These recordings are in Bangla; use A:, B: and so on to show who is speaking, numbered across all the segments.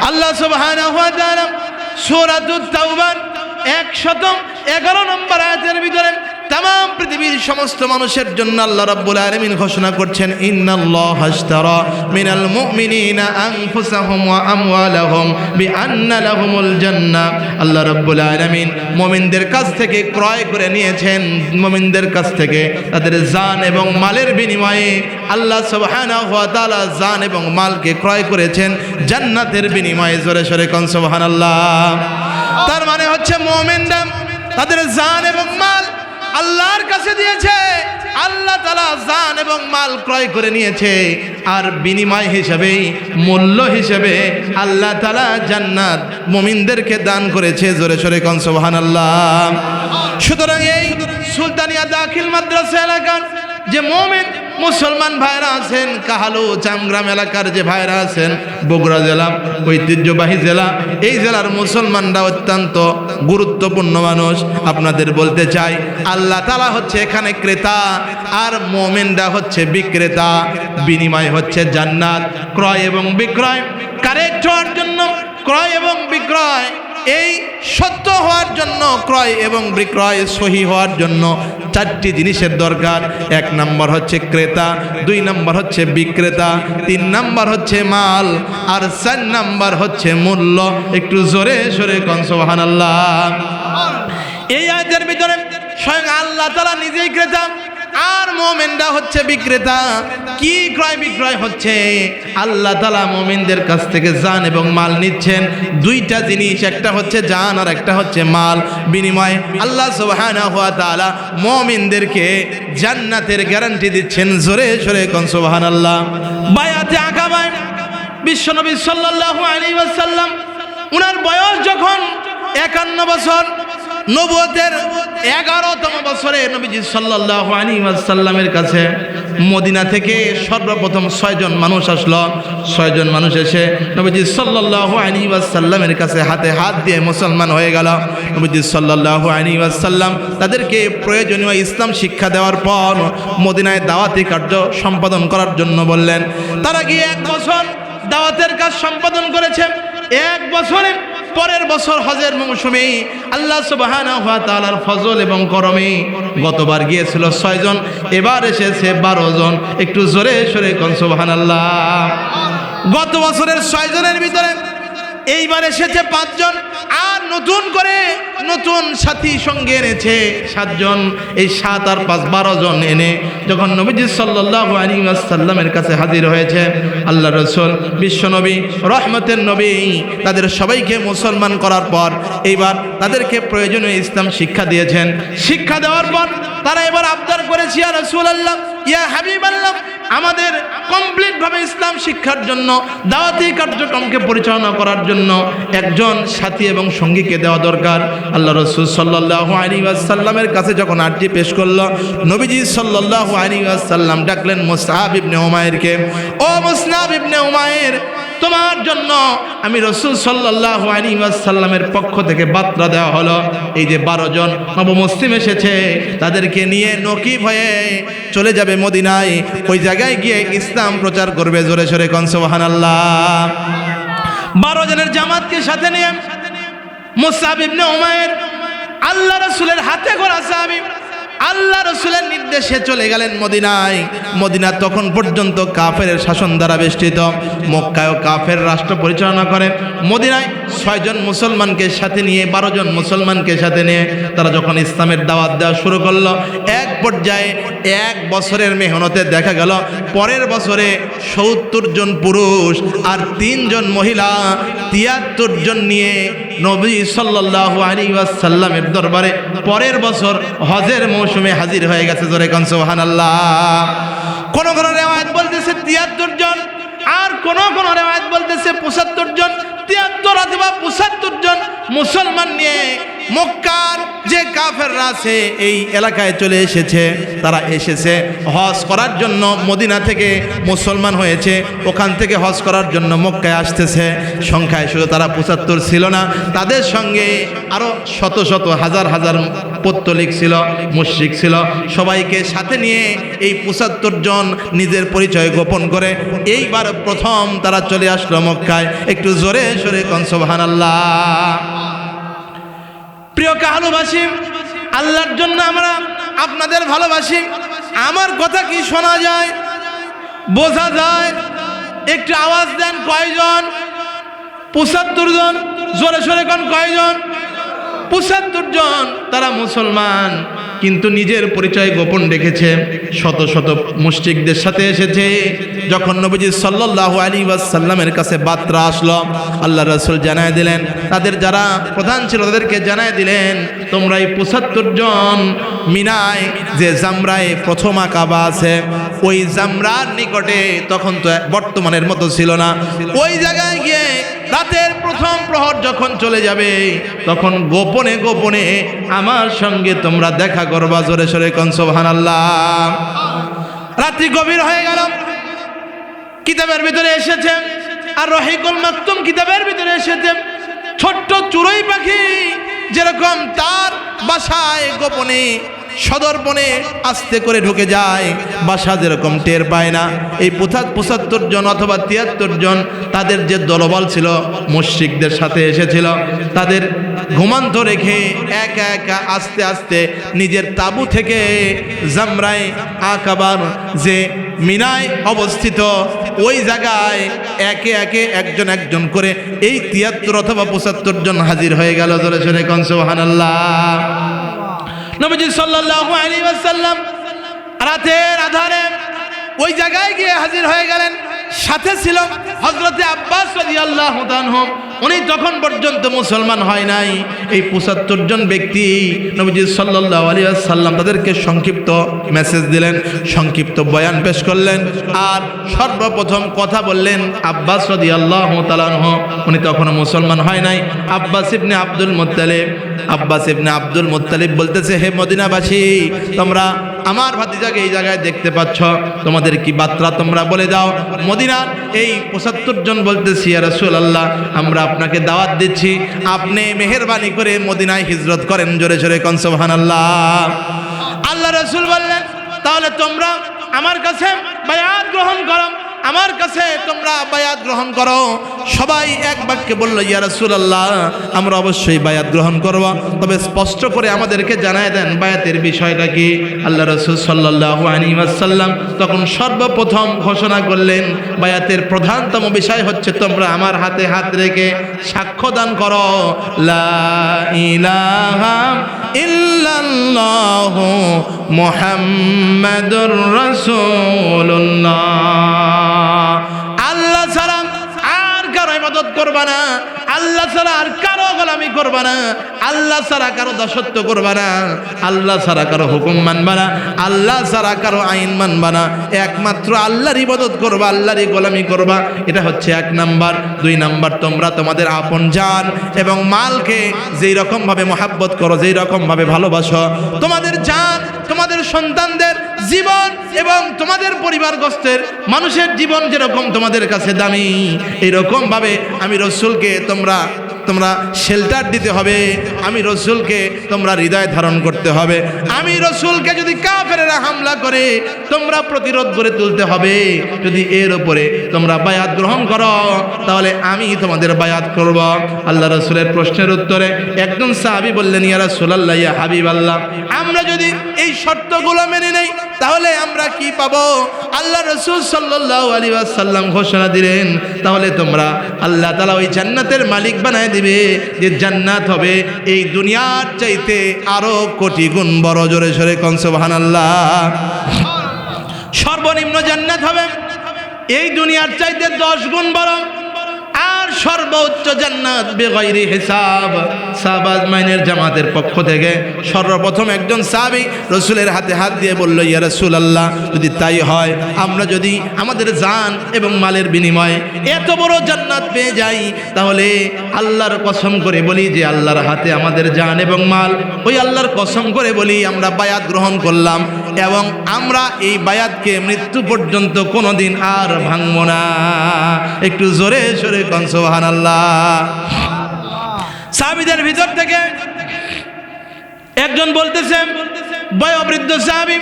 A: আল্লাহ সুবহানাহু ওয়া তাআলা সূরাতুত তাওবার 111 নম্বর আয়াতের ভিতরে तमाम পৃথিবীর সমস্ত মানুষের জন্য আল্লাহ রাব্বুল আলামিন ঘোষণা করছেন ইন্নাল্লাহা আশতারা মিনাল মুমিনিনা আনফুসাহুম ওয়া আমওয়ালাহুম বিআন্না লাহুমুল জান্নাহ। আল্লাহ রাব্বুল আলামিন মুমিনদের কাছ থেকে ক্রয় করে নিয়েছেন, মুমিনদের কাছ থেকে তাদের জান এবং মালের বিনিময়ে আল্লাহ সুবহানাহু ওয়া তাআলা জান এবং মালকে ক্রয় করেছেন জান্নাতের বিনিময়ে। জোরে সরে কোন সুবহানাল্লাহ। তার মানে হচ্ছে মুমিনরা তাদের জান এবং মাল আল্লাহর কাছে দিয়েছে, আল্লাহ তাআলা জান এবং মাল ক্রয় করে নিয়েছে, আর বিনিময় হিসেবে মূল্য হিসেবে আল্লাহ তাআলা জান্নাত মুমিনদেরকে দান করেছে। জোরে সরে কোন সুবহানাল্লাহ। সুতরাং এই সুলতানিয়া দাখিল মাদ্রাসা এলাকার যে মুমিন মুসলমান ভাইরা আছেন, কাহালু চামগ্রাম এলাকার যে ভাইরা আছেন, বগুড়া জেলা ঐতিহ্যবাহী জেলা, এই জেলার মুসলমানরা অত্যন্ত গুরুত্বপূর্ণ মানুষ। আপনাদের বলতে চাই আল্লাহ তাআলা হচ্ছে এখানে ক্রেতা আর মুমিনরা হচ্ছে বিক্রেতা। বিনিময় হচ্ছে জান্নাত। ক্রয় এবং বিক্রয় কারেক্ট হওয়ার জন্য, ক্রয় এবং বিক্রয় এই সত্য হওয়ার জন্য, ক্রয় এবং বিক্রয় সহি হওয়ার জন্য চারটি জিনিসের দরকার। 1 নম্বর হচ্ছে ক্রেতা, 2 নম্বর হচ্ছে বিক্রেতা, 3 নম্বর হচ্ছে মাল, আর 4 নম্বর হচ্ছে মূল্য। একটু জোরে সরে কোন সুবহানাল্লাহ। এই আয়াতের ভিতরে স্বয়ং আল্লাহ তাআলা নিজেই ক্রেতা আর মুমিনরা হচ্ছে বিক্রেতা। কি ক্রয় বিক্রয় হচ্ছে? আল্লাহ তাআলা মুমিনদের কাছ থেকে জান এবং মাল নিচ্ছেন। 2টা জিনিস, একটা হচ্ছে জান আর একটা হচ্ছে মাল। বিনিময়ে আল্লাহ সুবহানাহু ওয়া তাআলা মুমিনদেরকে জান্নাতের গ্যারান্টি দিচ্ছেন। জোরে সরে কোন সুবহানাল্লাহ। বায়াতে আকাবায় বিশ্বনবী সাল্লাল্লাহু আলাইহি ওয়াসাল্লাম উনার বয়স যখন 51 বছর, নবুয়তের 11তম বছরে নবীজি সাল্লাল্লাহু আলাইহি ওয়াসাল্লামের কাছে মদিনা থেকে সর্বপ্রথম 6 জন মানুষ আসলো। 6 জন মানুষ এসে নবীজি সাল্লাল্লাহু আলাইহি ওয়াসাল্লামের কাছে হাতে হাত দিয়ে মুসলমান হয়ে গেল। নবীজি সাল্লাল্লাহু আলাইহি ওয়াসাল্লাম তাদেরকে প্রয়োজনীয় ইসলাম শিক্ষা দেওয়ার পর মদিনায় দাওয়াতি কার্য সম্পাদন করার জন্য বললেন। তারা গিয়ে 1 বছর দাওয়াতের কাজ সম্পাদন করেছে। 1 বছরে পরের বছর হজের মৌসুমে আল্লাহ সুবহানাহু ওয়া তাআলার ফজল এবং করমে গতবার গিয়েছিল 6 জন, এবার এসেছে 12 জন। একটু জোরে সরে কোন সুবহানাল্লাহ। গত বছরের 6 জনের ভিতরে এইবার এসেছে 5 জন, আর নতুন করে নতুন সাথী সঙ্গে এনেছে 7 জন। এই 7 আর 5 12 জন এনে যখন নবীজি সাল্লাল্লাহু আলাইহি ওয়াসাল্লামের কাছে হাজির হয়েছে, আল্লাহ রাসূল বিশ্বনবী রহমতের নবী তাদের সবাইকে মুসলমান করার পর এইবার তাদেরকে প্রয়োজনীয় ইসলাম শিক্ষা দিয়েছেন। শিক্ষা দেওয়ার পর তারা এবার আবদার করেছে, ইয়া রাসূলুল্লাহ, ইয়া হাবিবাল্লাহ, আমাদের কমপ্লিটভাবে ইসলাম শিক্ষার জন্য, দাওয়াতি কার্যক্রমকে পরিচালনা করার জন্য একজন সাথী এবং সঙ্গীকে দেওয়া দরকার। আল্লাহ রাসূল সাল্লাল্লাহু আলাইহি ওয়াসাল্লামের কাছে যখন আর্জি পেশ করলো, নবীজি সাল্লাল্লাহু আলাইহি ওয়াসাল্লাম ডাকলেন মুসআব ইবনে উমাইরকে। ও মুসআব ইবনে উমাইর, তোমার জন্য আমি রাসূল সাল্লাল্লাহু আলাইহি ওয়াসাল্লামের পক্ষ থেকে বার্তা দেওয়া হলো। এই যে 12 জন নবমুসলিম এসেছে, তাদেরকে নিয়ে নকিব হয়ে চলে যাবে মদিনায়। ওই জায়গায় গিয়ে ইসলাম প্রচার করবে। জোরে সরে কোন সুবহানাল্লাহ। 12 জনের জামাতকে সাথে নিয়ে মুসআব ইবনে উমাইর আল্লাহ রাসূলের হাতে গড়া সাহাবী, আল্লাহ রাসূলের নির্দেশে চলে গেলেন মদিনায়। মদিনা তখন পর্যন্ত কাফেরের শাসন দ্বারা বেষ্টিত। মক্কায়ও কাফের রাষ্ট্র পরিচালনা করে। মদিনায় 6 জন মুসলমানকে সাথে নিয়ে, 12 জন মুসলমানকে সাথে নিয়ে তারা যখন ইসলামের দাওয়াত দেওয়া শুরু করলো, এক পর্যায়ে 1 বছরের মেহনতে দেখা গেল পরের বছরে 70 জন পুরুষ আর 3 জন মহিলা 73 জন নিয়ে নবী সাল্লাল্লাহু আলাইহি ওয়াসাল্লামের দরবারে পরের বছর হজের মৌসুমে হাজির হয়ে গেছে। জোরে কোন সুবহানাল্লাহ। কোন কোন রিওয়ায়াত বলতেছে 73 জন, আর কোন কোন রিওয়ায়াত বলতেছে 75 জন। 73 অথবা 75 জন মুসলমান নিয়ে মক্কার যে কাফেররা আছে এই এলাকায় চলে এসেছে, তারা এসেছে হজ করার জন্য, মদিনা থেকে মুসলমান হয়েছে, ওখান থেকে হজ করার জন্য মক্কায় আসতেছে। সংখ্যায় শুধু তারা 75 ছিল না, তাদের সঙ্গে আরো শত শত হাজার হাজার পত্তলিক ছিল, মুশরিক ছিল। সবাইকে সাথে নিয়ে এই 75 জন নিজের পরিচয় গোপন করে এইবার প্রথম তারা চলে আসলো মক্কায়। একটু জোরে সরে কোন সুবহানাল্লাহ। প্রিয় কাহালুবাসী, আল্লাহর জন্য আমরা আপনাদের ভালোবাসি। আমার কথা কি শোনা যায়, বোঝা যায়? একটু আওয়াজ দেন, কয়জন? 75 জন। জোরে সরে কোন কয়জন? 75 জন। তারা মুসলমান, কিন্তু নিজের পরিচয় গোপন রেখেছে, শত শত মুশরিকদের সাথে এসেছে। যখন নবীজি সাল্লাল্লাহু আলাইহি ওয়াসাল্লামের কাছে বার্তা আসলো, আল্লাহ রাসূল জানায় দিলেন, তাদের যারা প্রধান ছিল তাদেরকে জানায় দিলেন, তোমরা এই 75 জন মিনায় যে জামরায় প্রথম কাবা আছে, ওই জামরার নিকটে, তখন তো বর্তমানের মতো ছিল না, ওই জায়গায় গিয়ে রাতের প্রথম প্রহর যখন চলে যাবে, তখন গোপনে গোপনে আমার সঙ্গে তোমরা দেখা করবা। জোরে সরে কোন সুবহানাল্লাহ। রাত্রি গভীর হয়ে গেল, কিতাবের ভিতরে এসেছে, আর রহিকুল মাকতুম কিতাবের ভিতরে এসেছে, ছোট্ট চড়ুই পাখি যেরকম তার বাসায় গোপনে সদর্পণে আস্তে করে ঢুকে যায়, বাসা যেরকম টের পায় না, এই 75 জন অথবা 73 জন তাদের যে দলবল ছিল মুশরিকদের সাথে এসেছিল, তাদের ঘুমান্ত রেখে একা একা আস্তে আস্তে নিজের তাবু থেকে জামরায়ে আকাবার যে মিনায় অবস্থিত ওই জায়গায় একে একে একজন একজন করে এই 73 অথবা 75 জন হাজির হয়ে গেল। জোরে সরে কোন সুবহানাল্লাহ। নবীজি সাল্লাল্লাহু আলাইহি ওয়াসাল্লাম রাতের আধারে ওই জায়গায় গিয়ে হাজির হয়ে গেলেন। সাথে ছিল হযরতে আব্বাস রাদিয়াল্লাহু তাআলা, উনি তখন পর্যন্ত মুসলমান হয় নাই। এই 75 জন ব্যক্তি নবীজি সাল্লাল্লাহু আলাইহি ওয়াসাল্লাম তাদেরকে সংক্ষিপ্ত মেসেজ দিলেন, সংক্ষিপ্ত বয়ান পেশ করলেন, আর সর্বপ্রথম কথা বললেন আব্বাস রাদিয়াল্লাহু তাআলা, উনি তখনও মুসলমান হয় নাই। আব্বাস ইবনে আব্দুল মুত্তালিব বলতেছে, হে মদিনাবাসী, তোমরা আমার ভাতিজাকে এই জায়গায় দেখতে পাচ্ছ, তোমাদের কি বার্তা তোমরা বলে দাও। মদিনার এই 75 জন বলতেছি, ইয়া রাসূলুল্লাহ, আমরা আপনাকে দাওয়াত দিচ্ছি, আপনি মেহেরবানি করে মদিনায় হিজরত করেন। জোরে জোরে কোন সুবহানাল্লাহ। আল্লাহ রাসূল বললেন, তাহলে তোমরা আমার কাছে বায়াত গ্রহণ করো, আমার কাছে তোমরা বায়াত গ্রহণ করো। সবাই এক বাক্যে বলল, ইয়া রাসূলুল্লাহ, আমরা অবশ্যই বায়াত গ্রহণ করব, তবে স্পষ্ট করে আমাদেরকে জানায় দেন বায়াতের বিষয়টা কি। আল্লাহ রাসূল সাল্লাল্লাহু আলাইহি ওয়াসাল্লাম তখন সর্বপ্রথম ঘোষণা করলেন, বায়াতের প্রধানতম বিষয় হচ্ছে তোমরা আমার হাতে হাত রেখে সাক্ষ্য দান করো, লা ইলাহা ইল্লাল্লাহু মুহাম্মাদুর রাসূলুল্লাহ। আল্লাহ ছাড়া আর কারো ইবাদত করবা না, আল্লাহ ছাড়া আর কারো গোলামি করবা না, আল্লাহ ছাড়া কারো দাসত্ব করবা না, আল্লাহ ছাড়া কারো হুকুম মানবা না, আল্লাহ ছাড়া কারো আইন মানবা না, একমাত্র আল্লাহর ইবাদত করবা, আল্লাহরই গোলামি করবা। এটা হচ্ছে 1 নাম্বার। 2 নাম্বার, তোমরা তোমাদের আপন জান এবং মালকে যেই রকম ভাবে মহাব্বত করো, যেই রকম ভাবে ভালোবাসো, তোমাদের জান, তোমাদের সন্তানদের জীবন এবং তোমাদের পরিবারগ্রস্তের মানুষের জীবন যেরকম তোমাদের কাছে দামি, এরকম ভাবে আমি রাসূলকে তোমরা শেল্টার দিতে হবে, আমি রাসূলকে তোমরা হৃদয় ধারণ করতে হবে, আমি রাসূলকে যদি কাফেরেরা হামলা করে তোমরা প্রতিরোধ করে তুলতে হবে। যদি এর উপরে তোমরা বায়াত গ্রহণ করো, তাহলে আমি তোমাদের বায়াত করব। আল্লাহ রাসূলের প্রশ্নের উত্তরে একজন সাহাবী বললেন, ইয়া রাসূলুল্লাহ, ইয়া হাবিবাল্লাহ, আমরা যদি এই শর্তগুলো মেনে নেই তাহলে আমরা কি পাবো? আল্লাহ রাসূল সাল্লাল্লাহু আলাইহি ওয়াসাল্লাম ঘোষণা দিলেন, তাহলে তোমরা আল্লাহ তাআলা ওই জান্নাতের মালিক বানায় দিবে, যে জান্নাত হবে এই দুনিয়ার চাইতে আরো কোটি গুণ বড়। জোরে সরে কোন সুবহানাল্লাহ। সর্বনিম্ন জান্নাত হবে এই দুনিয়ার চাইতে 10 গুণ বড়, আর সর্বোচ্চ জান্নাত বেগাইরি হিসাব। সাহাবা আজমাইনের জামাতের পক্ষ থেকে সর্বপ্রথম একজন সাহাবী রাসূলের হাতে হাত দিয়ে বলল, ইয়া রাসূলুল্লাহ, যদি তাই হয়, আমরা যদি আমাদের জান এবং মালের বিনিময়ে এত বড় জান্নাত পেয়ে যাই, তাহলে আল্লাহর কসম করে বলি যে আল্লাহর হাতে আমাদের জান এবং মাল, ওই আল্লাহর কসম করে বলি আমরা বায়াত গ্রহণ করলাম এবং আমরা এই বায়াতকে মৃত্যু পর্যন্ত কোনোদিন আর ভাঙব না। একটু জোরে জোরে কোন সুবহানাল্লাহ। সাহাবীদের ভিতর থেকে একজন বলতেছে, বয়োবৃদ্ধ সাহাবী,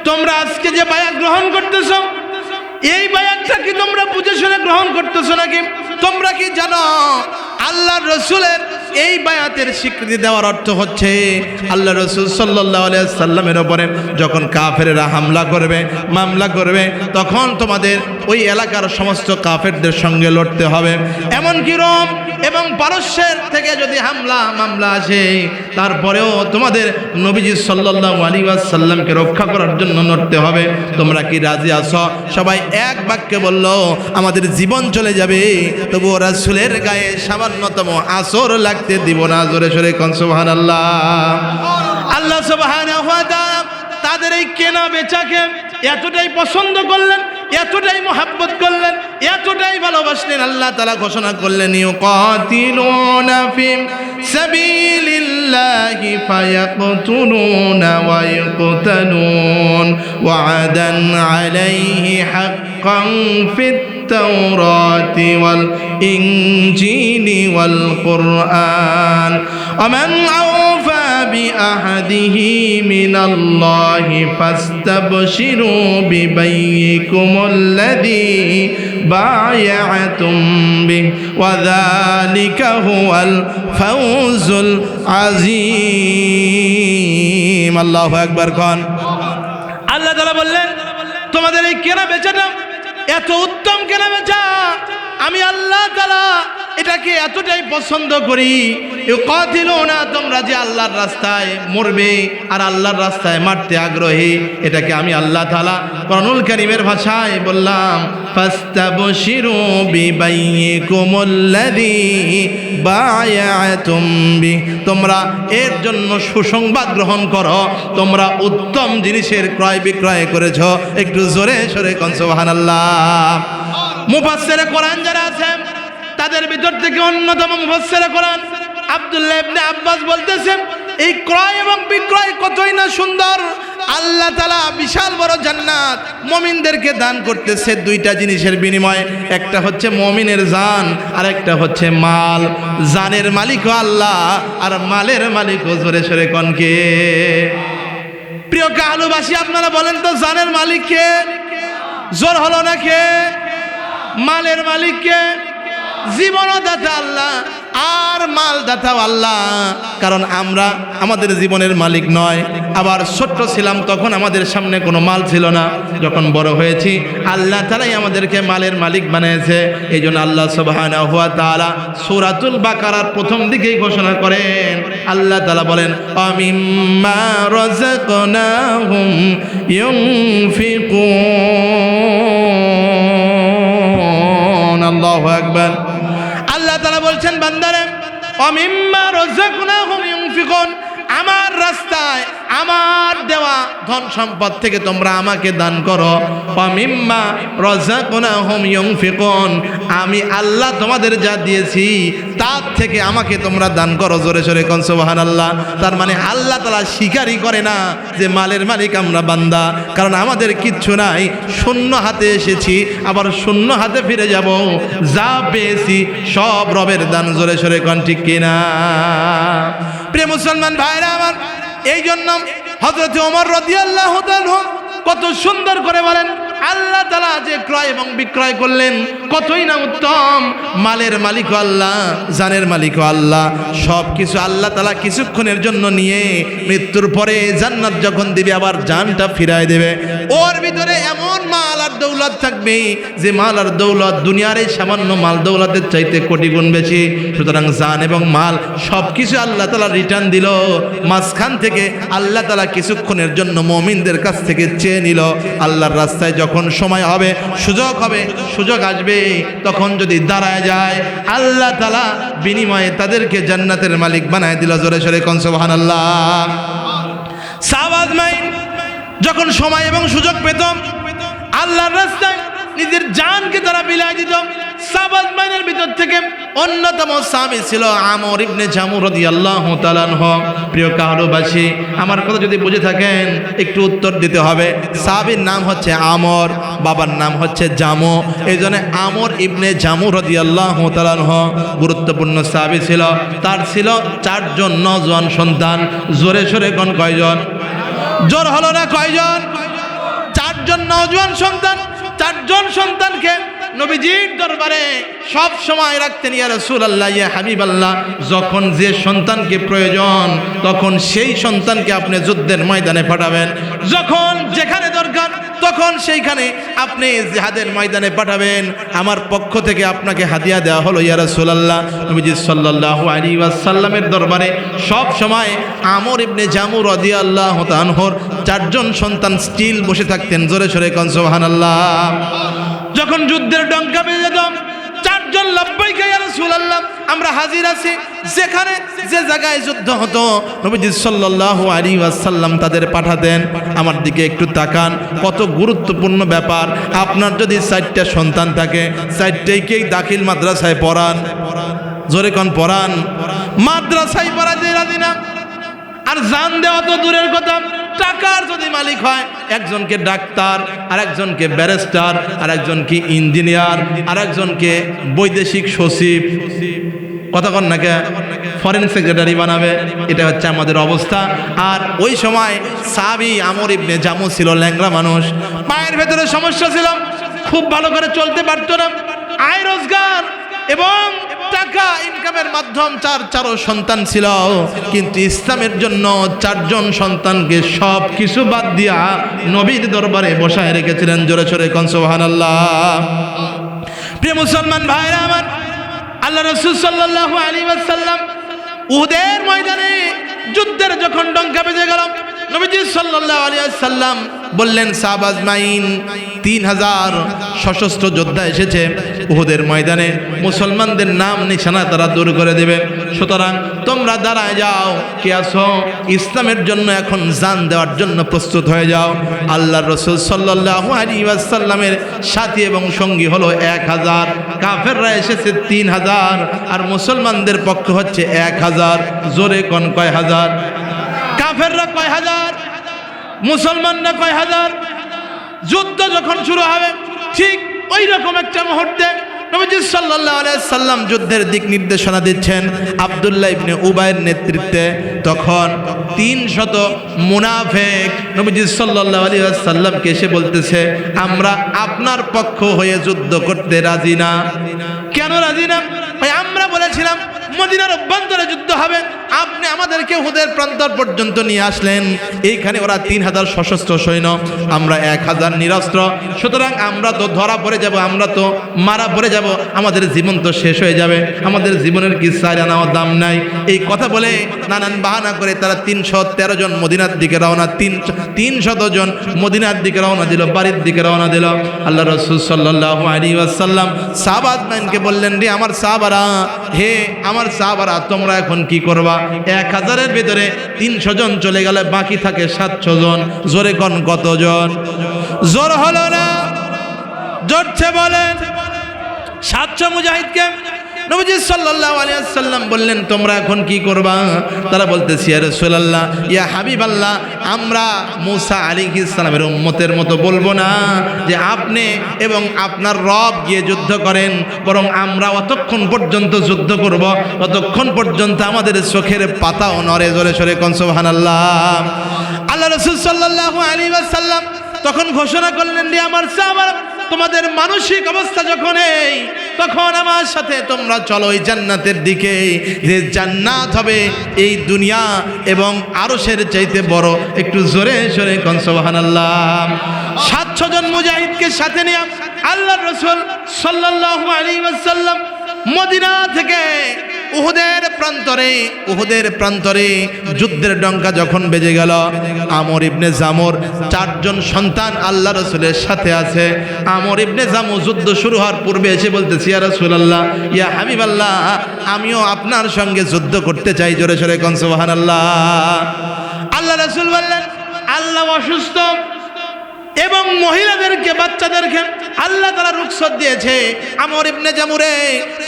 A: তোমরা আজকে যে বায়াত গ্রহণ করতেছো, এই বায়াতটা কি তোমরা বুঝে শুনে গ্রহণ করতেছো নাকি? তোমরা কি জানো আল্লাহর রাসূলের এই বায়াতের স্বীকৃতি দেওয়ার অর্থ হচ্ছে আল্লাহ রাসূল সাল্লাল্লাহু আলাইহি সাল্লামের উপরে যখন কাফেররা হামলা করবে, মামলা করবে, তখন তোমাদের ওই এলাকার সমস্ত কাফেরদের সঙ্গে লড়তে হবে। এমনকি রোম এবং পারস্যের থেকে যদি মামলা আসে, তারপরেও তোমাদের নবীজি সাল্লাল্লাহু আলাইহি ওয়াসাল্লামকে রক্ষা করার জন্য লড়তে হবে। তোমরা কি রাজি আছো? সবাই এক বাক্যে বলল, আমাদের জীবন চলে যাবে, তবু রাসূলের গায়ে সামান্যতম আসর লাগতে দিব না। জোরে জোরে কোন সুবহানাল্লাহ। আল্লাহ সুবহানাহু ওয়া তাআলা তাদের এই কেনা বেচাকে এতটাই পছন্দ করলেন, এতটাই মহব্বত করলেন, এতটাই ভালোবাসলেন, আল্লাহ তাআলা ঘোষণা করলেন, ইউকাতিলুনা ফি সাবিলিল্লাহি ফায়াকতুলুনা ওয়া ইউকতালুন ওয়া'দান আলাইহি হাক্কান ফিত التوراة والإنجيل والقرآن ومن أوفى بأحده من الله فاستبشروا ببيعكم الذي بايعتم به وذلك هو الفوز العظيم الله أكبر كان আল্লাহ তাআলা বললেন, তোমাদের এই কেনা বেচাটা এত উত্তম কেনা বেচা, আমি আল্লাহ তাআলা এটাকে এতটাই পছন্দ করি। ইউকাতিলুনা, তোমরা যে আল্লাহর রাস্তায় মরবে আর আল্লাহর রাস্তায় মারতে আগ্রহী, এটাকে আমি আল্লাহ তাআলা কোরআনুল কারীমের ভাষায় বললাম, ফাস্তাবশিরু বিবাইয়িকুমুল্লাযী বায়াতুম বি, তোমরা এর জন্য সুসংবাদ গ্রহণ করো, তোমরা উত্তম জিনিসের ক্রয় বিক্রয় করেছ। একটু জোরে জোরে কোন সুবহানাল্লাহ। মুফাসসিরে কোরআন যারা আছেন, তাদের ভিতর থেকে অন্যতম মুফাসসিরে কোরআন আব্দুল্লাহ ইবনে আব্বাস বলতেছেন, এই ক্রয় এবং বিক্রয় কতই না সুন্দর। আল্লাহ তাআলা বিশাল বড় জান্নাত মুমিনদেরকে দান করতেছে দুইটা জিনিসের বিনিময়ে, একটা হচ্ছে মুমিনের জান আর একটা হচ্ছে মাল। জানের মালিকও আল্লাহ আর মালের মালিকও। জোরে সরে কোন কে? প্রিয় কাহালুবাসী, আপনারা বলেন তো, জানের মালিক কে? জোর হলো না কে? মালের মালিক কে? জীবনও দাতা আল্লাহ আর মাল দাতাও আল্লাহ। কারণ আমরা আমাদের জীবনের মালিক নয়। আবার ছোট্ট ছিলাম তখন আমাদের সামনে কোনো মাল ছিল না, যখন বড় হয়েছি আল্লাহ তাআলাই আমাদেরকে মালের মালিক বানিয়েছে। এই জন্য আল্লাহ সুবহানাহু ওয়া তাআলা সূরাতুল বাকারার প্রথম দিকেই ঘোষণা করেন, আল্লাহ তাআলা বলেন, আমিম্মা রাযাকনাহুম ইউনফিকুন। আল্লাহু আকবার। আল্লাহ তাআলা বলছেন, বান্দারে, অমিম্মা রাযাকনাহুম ইউনফিকুন, আমার রাস্তায় আমার দেওয়া ধন সম্পদ থেকে তোমরা আমাকে দান করো। অমিম্মা রাযাকনাহুম ইউনফিকুন, আমি আল্লাহ তোমাদের যা দিয়েছি তার থেকে আমাকে তোমরা দান করো। জোরে জোরে কোন সুবহানাল্লাহ। তার মানে আল্লাহ তাআলা স্বীকারই করে না যে মালের মালিক আমরা বান্দা, কারণ আমাদের কিচ্ছু নাই, শূন্য হাতে এসেছি, আবার শূন্য হাতে ফিরে যাব। যা পেয়েছি সব রবের দান। জোরে জোরে কোন ঠিক কিনা? প্রিয় মুসলমান ভাইরা আমার, এই জন্য হযরত ওমর রাদিয়াল্লাহু তাআলা কত সুন্দর করে বলেন, আল্লাহ তাআলা যে ক্রয় এবং বিক্রয় করলেন কতই না উত্তম। মালের মালিক আল্লাহ, জানের মালিক আল্লাহ, সব কিছু আল্লাহ তাআলা কিছুক্ষণের জন্য নিয়ে মৃত্যুর পরে জান্নাত যখন দিবে আবার জানটা ফিরায় দেবে। ওর ভিতরে এমন মাল আর দৌলত থাকবে যে মাল আর দৌলত দুনিয়ার এই সামান্য মাল দৌলতের চাইতে কোটি গুণ বেশি। সুতরাং জান এবং মাল সব কিছু আল্লাহ তাআলা রিটার্ন দিল। মাঝখান থেকে আল্লাহ তাআলা কিছুক্ষণের জন্য মুমিনদের কাছ থেকে চেয়ে নিল। আল্লাহর রাস্তায় যখন সময় হবে, সুযোগ আসবে, তখন যদি দাঁড়ায় যায় আল্লাহ তাআলা বিনিময়ে তাদেরকে জান্নাতের মালিক বানায় দিল। জোরে সরে কোন সুবহানাল্লাহ। সাহাবা আজমাইন যখন সময় এবং সুযোগ পেত আল্লাহর রাস্তায় নিজের জানকে তারা বিলাই দিত। সাহাবা আজমাইনের ভিতর থেকে অন্যতম সাহাবী ছিল আমর ইবনে জামু রাদিয়াল্লাহু তাআলা আনহু। প্রিয় কাহরবাসী, আমার কথা যদি বুঝে থাকেন একটু উত্তর দিতে হবে। সাহাবীর নাম হচ্ছে আমর, বাবার নাম হচ্ছে জামু, এই জন্য আমর ইবনে জামু রাদিয়াল্লাহু তাআলা আনহু গুরুত্বপূর্ণ সাহাবী ছিল। তার ছিল 4 জন নওজোয়ান সন্তান। জোরে সোরে কোন কয়জন? জোর হলো না কয়জন? 4 জন নওজোয়ান সন্তান। 4 জন সন্তানকে নবীজির দরবারে সব সময় রাখতেন। ইয়া রাসূলুল্লাহ, ইয়া হাবিবাল্লাহ, যখন যে সন্তানকে প্রয়োজন তখন সেই সন্তানকে আপনি যুদ্ধের ময়দানে পাঠাবেন, যখন যেখানে দরকার তখন সেইখানে আপনি জিহাদের ময়দানে পাঠাবেন। আমার পক্ষ থেকে আপনাকে হাদিয়া দেওয়া হলো ইয়া রাসূলুল্লাহ। নবীজি সাল্লাল্লাহু আলাইহি ওয়াসাল্লামের দরবারে সব সময় আমর ইবনে জামু রাদিয়াল্লাহু তাআলা আনহুর 4 জন সন্তান স্টিল বসে থাকতেন। জোরে সরে কোন সুবহানাল্লাহ। যখন যুদ্ধের ডঙ্কা বেজে যেত 4 জন লাব্বাইকা ইয়া রাসূলুল্লাহ, আমরা হাজির আছি। যেখানে যে জায়গায় যুদ্ধ হতো নবীজি সাল্লাল্লাহু আলাইহি ওয়াসাল্লাম তাদের পাঠাতেন। আমার দিকে একটু তাকান, কত গুরুত্বপূর্ণ ব্যাপার। আপনার যদি 4টা সন্তান থাকে, 4টাকেই দাখিল মাদ্রাসায় পড়ান। জোরে কোন পড়ান? মাদ্রাসায় পড়াতে রাজি না। আর জান দেওয়া তো দূরের কথা, টাকার যদি মালিক হয়, একজনকে ডাক্তার, আর একজনকে ব্যারিস্টার, আর একজনকে ইঞ্জিনিয়ার, আর একজনকে বৈদেশিক সচিব, কথা কন নাকি ফরেন সেক্রেটারি বানাবে। এটা হচ্ছে আমাদের অবস্থা। আর ওই সময় সাহাবী আমর ইবনে জামু ছিল ল্যাংড়া মানুষ, পায়ের ভেতরে সমস্যা ছিল, খুব ভালো করে চলতে পারতো না। আয় রোজগার এবং টাকা ইনকামের মাধ্যম 4 সন্তান ছিল, কিন্তু ইসলামের জন্য 4 জন সন্তানকে সব কিছু বাদ দিয়া নবীর দরবারে বসায় রেখেছিলেন। জোরে সোরে কোন সুবহানাল্লাহ। প্রিয় মুসলমান ভাইরা আমার, আল্লাহ রাসূল সাল্লাল্লাহু আলাইহি ওয়াসাল্লাম উহুদের ময়দানে যুদ্ধের যখন ডঙ্কা বেজে গেল, নবীজি সাল্লাল্লাহু আলাইহি ওয়াসাল্লাম বললেন, সাহাবা আজমাইন 3000 সশস্ত্র যোদ্ধা এসেছে উহুদের ময়দানে, মুসলমানদের নাম নিশানা তারা দূর করে দেবে। সুতরাং তোমরা দাঁড়ায় যাও, কে আছো ইসলামের জন্য এখন জান দেওয়ার জন্য প্রস্তুত হয়ে যাও। আল্লাহর রাসূল সাল্লাল্লাহু আলাইহি ওয়াসাল্লামের সাথী এবং সঙ্গী হলো 1000, কাফেররা এসেছে 3000, আর মুসলমানদের পক্ষ হচ্ছে 1000। জোরে কোন কয় হাজার? কাফেররা কয় হাজার, মুসলমানরা কয় হাজার। যুদ্ধ যখন শুরু হবে ঠিক ওই রকম একটা মুহূর্তে নবীজি সাল্লাল্লাহু আলাইহি সাল্লাম যুদ্ধের দিক নির্দেশনা দিচ্ছেন আব্দুল্লাহ ইবনে উবাইয়ের নেতৃত্বে। তখন 300 মুনাফিক নবীজি সাল্লাল্লাহু আলাইহি সাল্লামকে এসে বলতেছে, আমরা আপনার পক্ষ হয়ে যুদ্ধ করতে রাজি না। কেন রাজি না? ভাই, আমরা বলেছিলাম মদিনার অভ্যন্তরে যুদ্ধ হবে, আপনি আমাদেরকে উহুদের প্রান্তর পর্যন্ত নিয়ে আসলেন। এইখানে ওরা 3000 সশস্ত্র সৈন্য, আমরা 1000 নিরস্ত্র, সুতরাং আমরা তো ধরা পড়ে যাব, আমরা তো মারা পড়ে যাব, আমাদের জীবন তো শেষ হয়ে যাবে, আমাদের জীবনের কি চাইরা নেওয়ার দাম নাই। এই কথা বলে নানান বাহানা করে তারা 313 জন মদিনার দিকে রওনা, 300 জন মদিনার দিকে রওনা দিল, বাড়ির দিকে রওনা দিল। আল্লাহ রাসূল সাল্লাল্লাহু আলাইহি ওয়াসাল্লাম সাহাবা আজমাইনকে বললেন, রে আমার সাহাবারা, হে আমার সাহাবারা, তোমরা এখন কি করবা? 1000-এর ভিতরে 300 জন চলে গেলে বাকি থাকে 700 জন। জোরে কোন কতজন? জোর হলো না, জোরছে বলেন। 700 মুজাহিদকে নবীজি সাল্লাল্লাহু আলাইহি ওয়াসাল্লাম বললেন, তোমরা এখন কি করবা? তারা বলতেছে, ইয়া রাসূলুল্লাহ, ইয়া হাবিবাল্লাহ, আমরা মূসা আলাইহিস সালামের উম্মতের মতো বলবো না যে আপনি এবং আপনার রব গিয়ে যুদ্ধ করেন, বরং আমরা অতক্ষণ পর্যন্ত যুদ্ধ করব ততক্ষণ পর্যন্ত আমাদের চোখের পাতাও নড়ে। জোরে সরে কোন সুবহানাল্লাহ। আল্লাহ রাসূল সাল্লাল্লাহু আলাইহি ওয়াসাল্লাম তখন ঘোষণা করলেন, রে আমার সাহাবারা, তোমাদের মানসিক অবস্থা যখন এই, তখন আমার সাথে তোমরা চলো এই জান্নাতের দিকে, যে জান্নাত হবে এই দুনিয়া এবং আরশের চাইতে বড়। একটু জোরে সরে কোন সুবহানাল্লাহ। 700 জন মুজাহিদকে সাথে নিয়ে আল্লাহর রাসূল সাল্লাল্লাহু আলাইহি ওয়াসাল্লাম মদিনা থেকে উহুদের প্রান্তরে যুদ্ধের ডঙ্কা যখন বেজে গেল, আমর ইবনে জামুর 4 জন সন্তান আল্লাহ রাসূলের সাথে আছে। আমর ইবনে জামু যুদ্ধ শুরু হওয়ার পূর্বে এসে বলতেছে, ইয়া রাসূলুল্লাহ, ইয়া হাবিবাল্লাহ, আমিও আপনার সঙ্গে যুদ্ধ করতে চাই। জোরে সরে কোন সুবহানাল্লাহ। আল্লাহ রাসূল বললেন, আল্লাহ অসুস্থ এবং মহিলাদেরকে, বাচ্চাদেরকে আল্লাহ তাআলা রুখসত দিয়েছে। আমর ইবনে জামুরে,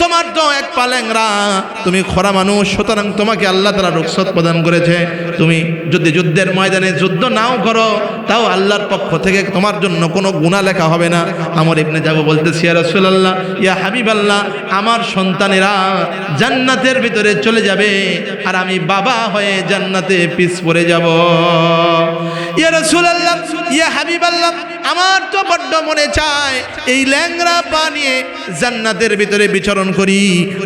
A: তোমার তো এক পা ল্যাংড়া, তুমি খরা মানুষ, সুতরাং তোমাকে আল্লাহ তাআলা রুখসত প্রদান করেছে। তুমি যদি যুদ্ধের ময়দানে যুদ্ধ নাও করো, তাও আল্লাহর পক্ষ থেকে তোমার জন্য কোনো গুনাহ লেখা হবে না। আমর ইবনে জামু বলতেছে, ইয়া রাসূলুল্লাহ, ইয়া হাবিবাল্লাহ, আমার সন্তানেরা জান্নাতের ভিতরে চলে যাবে আর আমি বাবা হয়ে জান্নাতে পিছ পড়ে যাব। ইয়া রাসূলুল্লাহ, ইয়া হাবিবাল্লাহ, আমার তো বড্ড মনে চায় এই ল্যাংড়া পা নিয়ে জান্নাতের ভিতরে বিচরণ করি।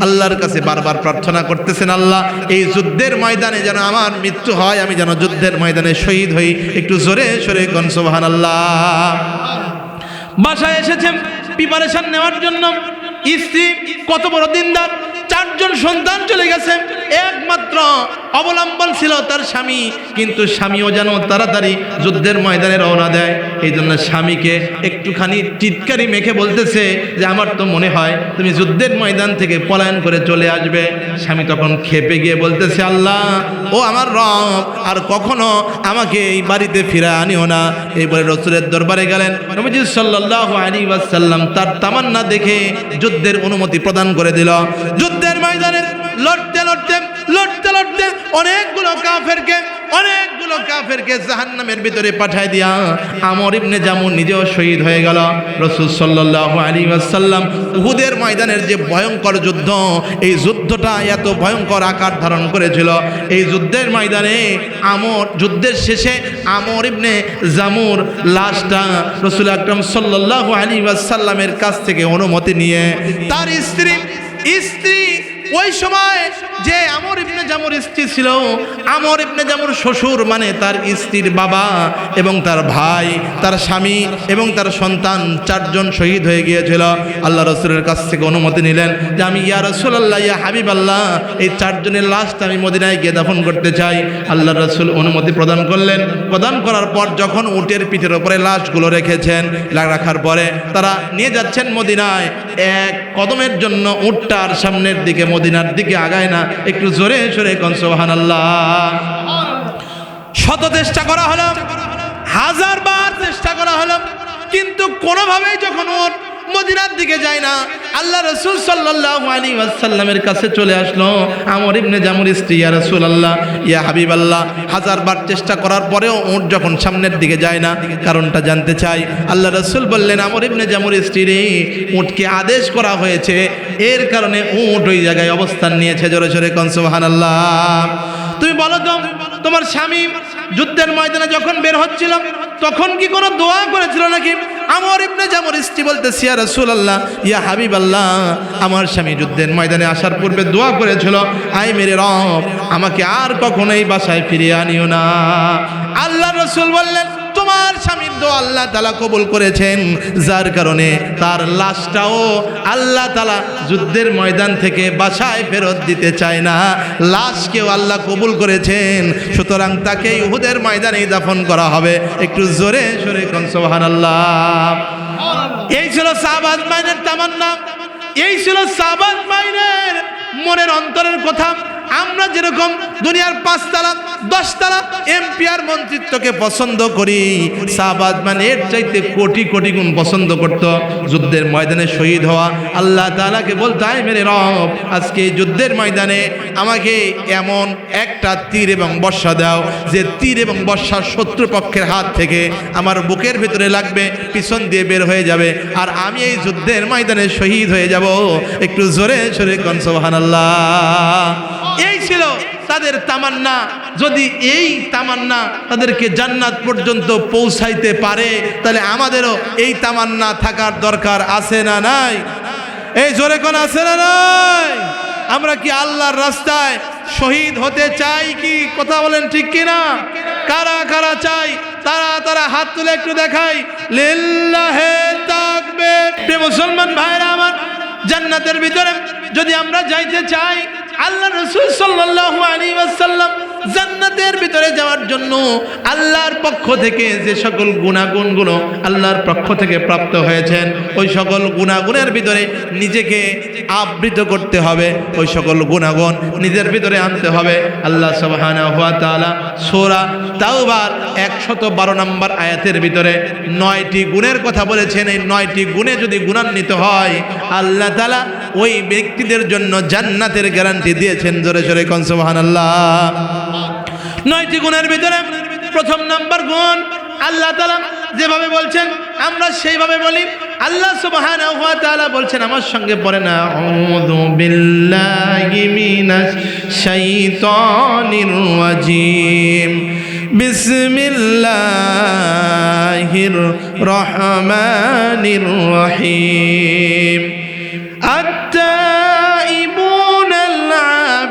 A: আল্লাহর কাছে বারবার প্রার্থনা করতেছেন, আল্লাহ এই যুদ্ধের ময়দানে যেন আমার মৃত্যু হয়, আমি যেন যুদ্ধের ময়দানে শহীদ হই। একটু জোরে সরে কোন সুবহানাল্লাহ। বাসায় এসেছেন প্রিপারেশন নেওয়ার জন্য। স্ত্রী কত বড় দিনদার, 4 জন সন্তান চলে গেছে, একমাত্র অবলম্বন ছিল তার স্বামী। কিন্তু স্বামীও যেন তাড়াতাড়ি যুদ্ধের ময়দানে রওনা দেয়। এই জন্য স্বামীকে একটুখানি টিটকারি মেখে বলতেছে যে আমার তো মনে হয় তুমি যুদ্ধের ময়দান থেকে পলায়ন করে চলে আসবে। স্বামী তখন খেপে গিয়ে বলতেছে, আল্লাহ ও আমার রব, আর কখনো আমাকে এই বাড়িতে ফিরে আনিও না। এই বলে রাসূলের দরবারে গেলেন। নবীজি সাল্লাল্লাহু আলাইহি ওয়াসাল্লাম তার তামান্না দেখে যুদ্ধের অনুমতি প্রদান করে দিল। যুদ্ধের ময়দানে লড়তে লড়তে লড়তে লড়তে অনেকগুলো কাফেরকে জাহান্নামের ভিতরে পাঠায় দিয়া আমর ইবনে জামু নিজেও শহীদ হয়ে গেল। রাসূল সাল্লাল্লাহু আলাইহি ওয়াসাল্লাম উহুদের ময়দানের যে ভয়ঙ্কর যুদ্ধ, এই যুদ্ধটা এত ভয়ঙ্কর আকার ধারণ করেছিল। এই যুদ্ধের ময়দানে যুদ্ধের শেষে আমর ইবনে জামুর লাশটা রাসূল আকরাম সাল্লাল্লাহু আলাইহি ওয়াসাল্লামের কাছ থেকে অনুমতি নিয়ে তার স্ত্রী ওই সময় যে আমর ইবনে জামুর স্ত্রী ছিল, আমর ইবনে জামুর শ্বশুর মানে তার স্ত্রীর বাবা এবং তার ভাই, তার স্বামী এবং তার সন্তান 4 জন শহীদ হয়ে গিয়েছিল। আল্লাহ রাসূলের কাছ থেকে অনুমতি নিলেন যে আমি ইয়া রাসূলুল্লাহ, ইয়া হাবিবাল্লাহ, এই 4 জনের লাশটা আমি মদিনায় গিয়ে দাফন করতে চাই। আল্লাহ রাসূল অনুমতি প্রদান করলেন। প্রদান করার পর যখন উটের পিঠের উপরে লাশগুলো রেখেছেন, রাখার পরে তারা নিয়ে যাচ্ছেন মদিনায়। এক কদমের জন্য উটটার সামনের দিকে মদিনার দিকে আগায় না। একটু জোরে সরে কোন সুবহানাল্লাহ। শত চেষ্টা করা হলো, 1000 বার চেষ্টা করা হলো, কিন্তু কোনোভাবেই যখন ওট মদিনার দিকে যায় না। আল্লাহ রাসূল সাল্লাল্লাহু আলাইহি ওয়াসাল্লামের কাছে চলে আসলো আমর ইবনে জামুর স্ত্রী, ইয়া রাসূলুল্লাহ, ইয়া হাবিবাল্লাহ, 1000 বার চেষ্টা করার পরেও উট যখন সামনের দিকে যায় না, কারণটা জানতে চাই। আল্লাহ রাসূল বললেন, আমর ইবনে জামুর স্ত্রী রে, উটকে আদেশ করা হয়েছে, এর কারণে উট ওই জায়গায় অবস্থান নিয়েছে। জোরে জোরে কোন সুবহানাল্লাহ। তুমি বলো তো, তোমার স্বামী যুদ্ধের ময়দানে যখন বের হচ্ছিল তখন কি কোনো দোয়া করেছিল নাকি? আমর ইবনে জামুর স্ত্রী বলতেছে, ইয়া রাসূলুল্লাহ, ইয়া হাবিবাল্লাহ, আমার স্বামী যুদ্ধের ময়দানে আসার পূর্বে দোয়া করেছিল, আয় মেরে রব, আমাকে আর কখনো এই বাসায় ফিরিয়ে আনিও না। আল্লাহ রাসূল বললেন, তোমার স্বামীর দোয়া আল্লাহ তাআলা কবুল করেছেন, যার কারণে তার লাশটাও আল্লাহ তাআলা যুদ্ধের ময়দান থেকে বাসায় ফেরত দিতে চায় না। লাশকেও আল্লাহ কবুল করেছেন, সুতরাং তাকে উহুদের ময়দানে দাফন করা হবে। একটু জোরে সরে কোন সুবহানাল্লাহ। এই ছিল সাহাবা আজমাইনের তামান্না, এই ছিল সাহাবা আজমাইনের মনের অন্তরের কথা। আমরা যেরকম দুনিয়ার 5 তালা 10 তালা এমপিআর মন্ত্রিত্বকে পছন্দ করি, সাহাবা আজমান এর চাইতে কোটি কোটি গুণ পছন্দ করত যুদ্ধের ময়দানে শহীদ হওয়া। আল্লাহ তাআলাকে বলতে, আয় মেরে রব, আজকে যুদ্ধের ময়দানে আমাকে এমন একটা তীর এবং বর্ষা দাও, যে তীর এবং বর্ষা শত্রুপক্ষের হাত থেকে আমার বুকের ভিতরে লাগবে, পিছন দিয়ে বের হয়ে যাবে, আর আমি এই যুদ্ধের ময়দানে শহীদ হয়ে যাব। একটু জোরে সরে কোন সুবহানাল্লাহ। এই ছিল তাদের তামান্না। যদি এই তামান্না তাদেরকে জান্নাত পর্যন্ত পৌঁছাইতে পারে, তাহলে আমাদেরও এই তামান্না থাকার দরকার আছে না নাই? এই জোরে কোন আছে না নাই? আমরা কি আল্লাহর রাস্তায় শহীদ হতে চাই কি? কথা বলেন ঠিক কিনা? কারা কারা চাই তারা হাত তুলে একটু দেখাই। লিল্লাহে তাকবীর। প্রিয় মুসলমান ভাইরা আমার, জান্নাতের ভিতরে যদি আমরা যাইতে চাই, আল্লাহ রাসূল সাল্লাল্লাহু আলাইহি ওয়াসাল্লাম জান্নাতের ভিতরে যাওয়ার জন্য আল্লাহর পক্ষ থেকে যে সকল গুণাগুণগুলো আল্লাহর পক্ষ থেকে প্রাপ্ত হয়েছেন ওই সকল গুণাগুণের ভিতরে নিজেকে আবৃত করতে হবে, ওই সকল গুণাগুণ নিজের ভিতরে আনতে হবে। আল্লাহ সুবহানাহু ওয়া তাআলা সূরা তাওবার 112 নম্বর আয়াতের ভিতরে 9টি গুণের কথা বলেছেন। এই 9টি গুণে যদি গুণান্বিত হয় আল্লাহ তাআলা ওই ব্যক্তিদের জন্য জান্নাতের গ্যারান্টি দিয়েছেন। জোরে জোরে কোন সুবহানাল্লাহ। 9টি গুণের ভিতরে প্রথম নাম্বার গুণ আল্লাহ তাআলা যেভাবে বলছেন আমরা সেইভাবে বলি। আল্লাহ সুবহানাহু ওয়া তাআলা বলছেন, আমার সঙ্গে পড়েন, আউযু বিল্লাহি মিনাশ শাইতানির রাজিম, বিসমিল্লাহির রহমানির রহিম।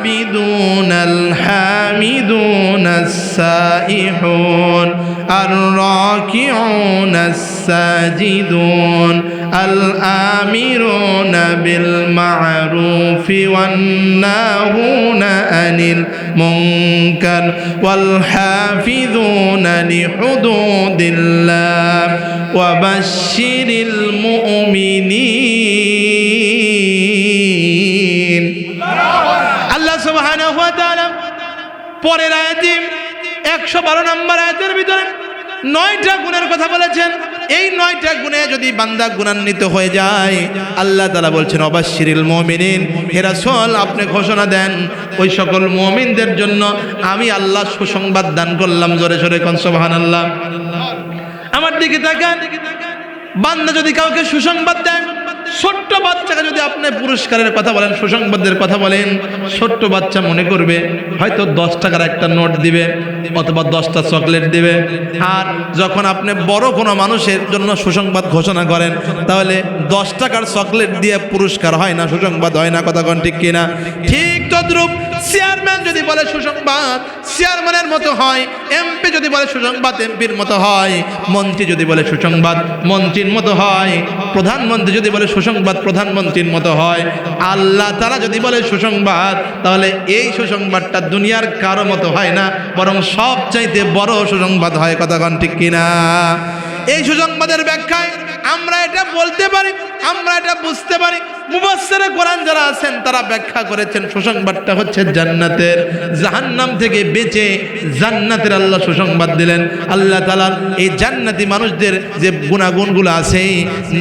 A: العابدون الحامدون السائحون الراكعون الساجدون الآمرون بالمعروف والناهون عن المنكر والحافظون لحدود الله وبشر المؤمنين। আল্লাহ সুবহানাহু ওয়া তাআলা পরের আয়াতে 112 নম্বর আয়াতের ভিতরে 9টা গুণের কথা বলেছেন। এই 9টা গুণে যদি বান্দা গুণান্বিত হয়ে যায় আল্লাহ তাআলা বলছেন, অবাশশিরিল মুমিনিন, হে রাসূল আপনি ঘোষণা দেন ওই সকল মুমিনদের জন্য আমি আল্লাহ সুসংবাদ দান করলাম। জোরে জোরে কোন সুবহানাল্লাহ। আমার দিকে তাকান, বান্দা যদি কাউকে সুসংবাদ দেন, ছোট্ট বাচ্চাকে যদি আপনি পুরস্কারের কথা বলেন, সুসংবাদের কথা বলেন, ছোট্ট বাচ্চা মনে করবে হয়তো 10 টাকার একটা নোট দিবে অথবা 10টা চকলেট দিবে। আর যখন আপনি বড় কোনো মানুষের জন্য সুসংবাদ ঘোষণা করেন তাহলে 10 টাকার চকলেট দিয়ে পুরস্কার হয় না, সুসংবাদ হয় না। কথা কোন ঠিক কিনা? ঠিক তদ্রূপ চেয়ারম্যান যদি বলে সুসংবাদ চেয়ারম্যানের মতো হয়, এমপি যদি বলে সুসংবাদ এমপির মতো হয়, মন্ত্রী যদি বলে সুসংবাদ মন্ত্রীর মতো হয়, প্রধানমন্ত্রী যদি বলে সুসংবাদ প্রধানমন্ত্রীর মতো হয়। আল্লাহ তাআলা যদি বলে সুসংবাদ তাহলে এই সুসংবাদটা দুনিয়ার কারো মতো হয় না, বরং সবচাইতে বড় সুসংবাদ হয়। কথা কোন ঠিক কিনা? এই সুসংবাদের ব্যাখ্যায় আমরা এটা বলতে পারি, আমরা এটা বুঝতে পারি। মুফাসসিরে কোরআন যারা আছেন তারা ব্যাখ্যা করেছেন সুসংবাদটা হচ্ছে জান্নাতের, জাহান্নাম থেকে বেঁচে জান্নাতের আল্লাহ সুসংবাদ দিলেন। আল্লাহ তাআলা এই জান্নাতি মানুষদের যে গুণাগুণগুলো আছে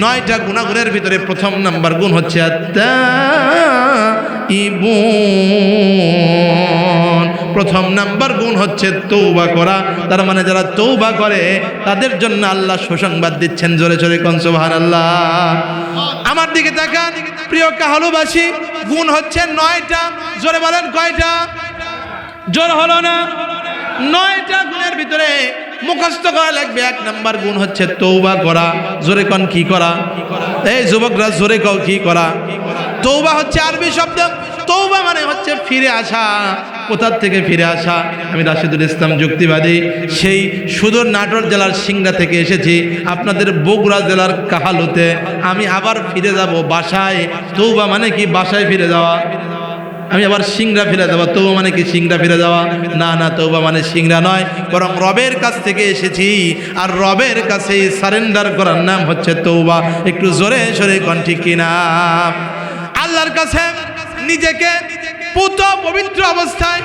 A: 9টা গুণাগুণের ভিতরে প্রথম নাম্বার গুণ হচ্ছে আত-তাইবুন। প্রথম নাম্বার গুণ হচ্ছে তওবা করা। তার মানে যারা তওবা করে তাদের জন্য আল্লাহ সুসংবাদ দিচ্ছেন। জোরে জোরে কোন সুবহানাল্লাহ। আমার দিকে তাকান প্রিয় কাহালুবাসী, গুণ হচ্ছে 9টা। জোরে বলেন কয়টা? জোর হলো না? 9টা গুণের ভিতরে মুখস্থ করা লাগবে। 1 নাম্বার গুণ হচ্ছে তওবা করা। জোরে কোন কি করা? এই যুবকরা জোরে কও কি করা? তওবা হচ্ছে আরবি শব্দ। তওবা মানে হচ্ছে ফিরে আসা। কোথার থেকে ফিরে আসা? আমি রাশিদুল ইসলাম যুক্তিবাদী সেই সুদূর নাটোর জেলার সিংড়া থেকে এসেছি আপনাদের বগুড়া জেলার কাহালুতে। আমি আবার ফিরে যাব বাসায়। তওবা মানে কি? বাসায় ফিরে যাওয়া। আমি আবার সিংড়া ফিরে যাওয়া। তওবা মানে কি সিংড়া ফিরে যাওয়া? না না, তওবা মানে সিংড়া নয়, বরং রবের কাছ থেকে এসেছি আর রবের কাছে সারেন্ডার করার নাম হচ্ছে তওবা। একটু জোরে সরে কোন ঠিক কিনা? আল্লাহর কাছে নিজেকে পুত পবিত্র অবস্থায়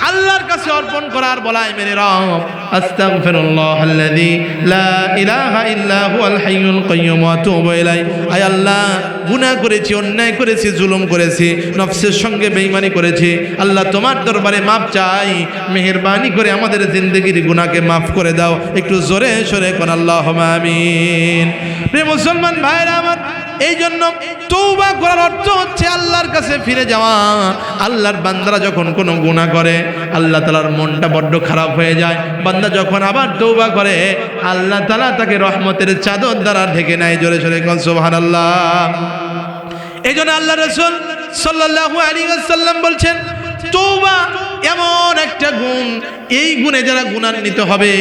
A: আল্লাহর কাছে অর্পণ করার বলায় মেরে রব আস্তাগফিরুল্লাহাল্লাযী লা ইলাহা ইল্লা হুয়াল হাইয়ুল কাইয়্যুম ওয়া আতুবু ইলাইহি। আয় আল্লাহ, গুনাহ করেছি, অন্যায় করেছি, জুলুম করেছি, নফসের সঙ্গে বেঈমানি করেছি। আল্লাহ তোমার দরবারে মাপ চাই, মেহেরবানি করে আমাদের জিন্দেগির গুনাহকে মাফ করে দাও। একটু জোরে সরে কোন আল্লাহুম্মা আমিন। প্রিয় মুসলমান ভাইরা আমার, এই জন্য তওবা করার অর্থ হচ্ছে আল্লাহর কাছে ফিরে যাওয়া। আল্লাহর বান্দারা যখন কোনো গুনাহ করে আল্লাহ তাআলার মনটা বড্ড খারাপ হয়ে যায়। বান্দা যখন আবার তওবা করে আল্লাহ তাআলা তাকে রহমতের চাদর দ্বারা ঢেকে নেয়। জোরে সরে কোন সুবহানাল্লাহ। এই জন্য আল্লাহ রাসূল সাল্লাল্লাহু আলাইহি ওয়াসাল্লাম বলছেন তওবা এমন একটা একটা গুণ, এই গুণে যারা গুণান্বিত হবে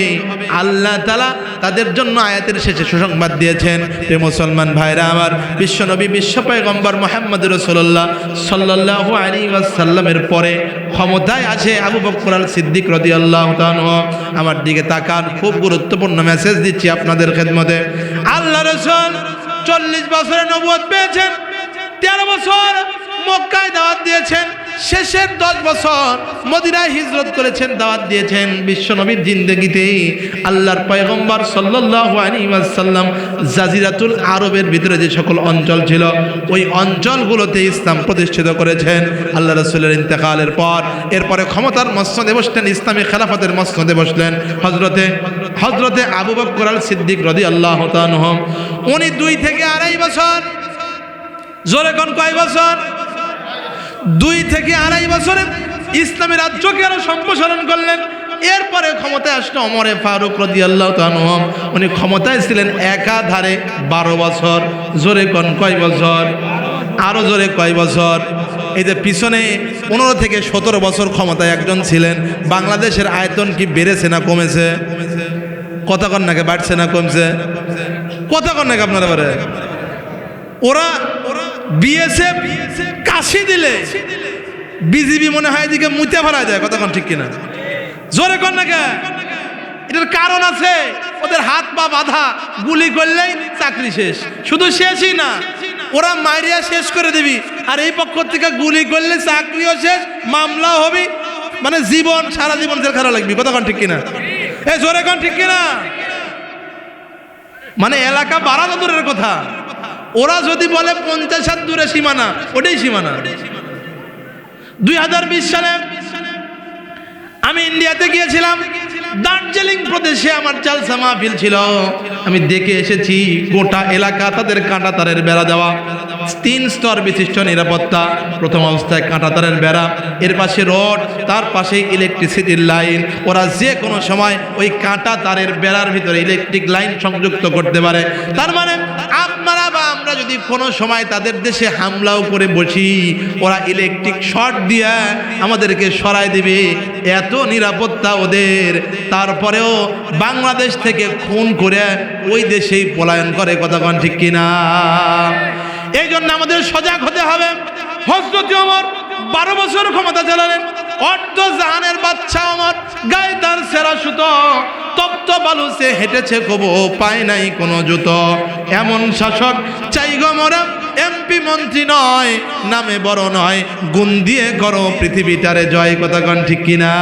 A: আল্লাহ তাআলা তাদের জন্য আয়াতের শেষে সুসংবাদ দিয়েছেন। প্রিয় মুসলমান ভাইরা আমার, বিশ্বনবী বিশ্ব পয়গম্বর মুহাম্মদ রাসূলুল্লাহ সাল্লাল্লাহু আলাইহি ওয়াসাল্লামের পরে ক্ষমতায় আছে আবু বকর আল সিদ্দিক রাদিয়াল্লাহু তাআলা। আমার দিকে তাকান, খুব গুরুত্বপূর্ণ মেসেজ দিচ্ছি আপনাদের খেদমতে। আল্লাহ রাসূল 40 বছরে নবুয়ত পেয়েছেন, 13 বছর মক্কায় দাওয়াত দিয়েছেন, শেষের 10 বছর মদিনায় হিজরত করেছেন, দাওয়াত দিয়েছেন। বিশ্বনবীর জিন্দেগিতে আল্লাহর পয়গম্বর সাল্লাল্লাহু আলাইহি ওয়াসাল্লাম জাজিরাতুল আরবের ভিতরে যে সকল অঞ্চল ছিল ওই অঞ্চলগুলোতে ইসলাম প্রতিষ্ঠিত করেছেন। আল্লাহ রাসূলের ইন্তেকালের পর এরপরে ক্ষমতার মসনদে বসলেন, ইসলামী খেলাফতের মসনদে বসলেন হযরতে আবু বকর আল সিদ্দিক রাদিয়াল্লাহু তাআলা। উনি 2 থেকে 2.5 বছর, জোরে কোন কয় বছর? 2 থেকে 2.5 বছরে ইসলামের রাজ্যকে আরো সম্প্রসারণ করলেন। এরপরে ক্ষমতায় আসলো ওমর ফারুক রাদিয়াল্লাহু তাআলা। উনি ক্ষমতায় ছিলেন একাধারে 12 বছর। জোরে কোন কয় বছর? আরো জোরে কয় বছর? এই যে পিছনে 15 থেকে 17 বছর ক্ষমতায় একজন ছিলেন। বাংলাদেশের আয়তন কি বেড়েছে না কমেছে? কথা কন নাকি, বাড়ছে না কমছে? কথা কন নাকি আপনারা? ওরা বিএসএফ কাশি দিলে বিজিবি মনে হয় এদিকে মুতে ভরা যায়। কতক্ষণ ঠিক কিনা? জোরে কর না কে? এটার কারণ আছে, ওদের হাত পা বাঁধা, গুলি করলেই চাকরি শেষ। শুধু শেষই না, ওরা মারিয়া শেষ করে দিবি, আর এই পক্ষ থেকে গুলি করলে চাকরিও শেষ, মামলাও হবে, মানে জীবন সারা জীবন জেল খাটা লাগবে। কতক্ষণ ঠিক কিনা? এই জোরে কন ঠিক কিনা? মানে এলাকা বাড়ানো দূরের কথা, ওরা যদি বলে 50 হাত দূরে সীমানা, ওটাই সীমানা। 2020 সালে আমি ইন্ডিয়াতে গিয়েছিলাম, দার্জিলিং প্রদেশে আমার জালসা মাহফিল ছিল। আমি দেখে এসেছি গোটা এলাকা তাদের কাঁটা তারের বেড়া দেওয়া, 3 স্তর বিশিষ্ট নিরাপত্তা। প্রথম অবস্থায় কাঁটা তারের বেড়া, এর পাশে রড, তার পাশে ইলেকট্রিসিটির লাইন। ওরা যে কোনো সময় ওই কাঁটা তারের বেড়ার ভিতরে ইলেকট্রিক লাইন সংযুক্ত করতে পারে। তার মানে আপনারা বা আমরা যদি কোনো সময় তাদের দেশে হামলাও করে বসি, ওরা ইলেকট্রিক শর্ট দিয়ে আমাদেরকে সরাই দিবে, এত নিরাপত্তা ওদের। তারপরেও বাংলাদেশ থেকে খুন করে ওই দেশেই পলায়ন করে। কতক্ষণ ঠিক কিনা? এই জন্য আমাদের সজাগ হতে হবে। হযরত ওমর 12 বছর ক্ষমতা চালালেন। অর্ধ জাহানের বাদশা ওমর, গায়ে তার সেরা সুতো, তপ্ত বালুতে হেঁটেছে কবু পায় নাই কোনো জুতো। এমন শাসক চাই গো মোরা, এমপি মন্ত্রী নয়, নামে বড় নয়, গুণ দিয়ে করো পৃথিবীটারে জয়। কতক্ষণ ঠিক কিনা?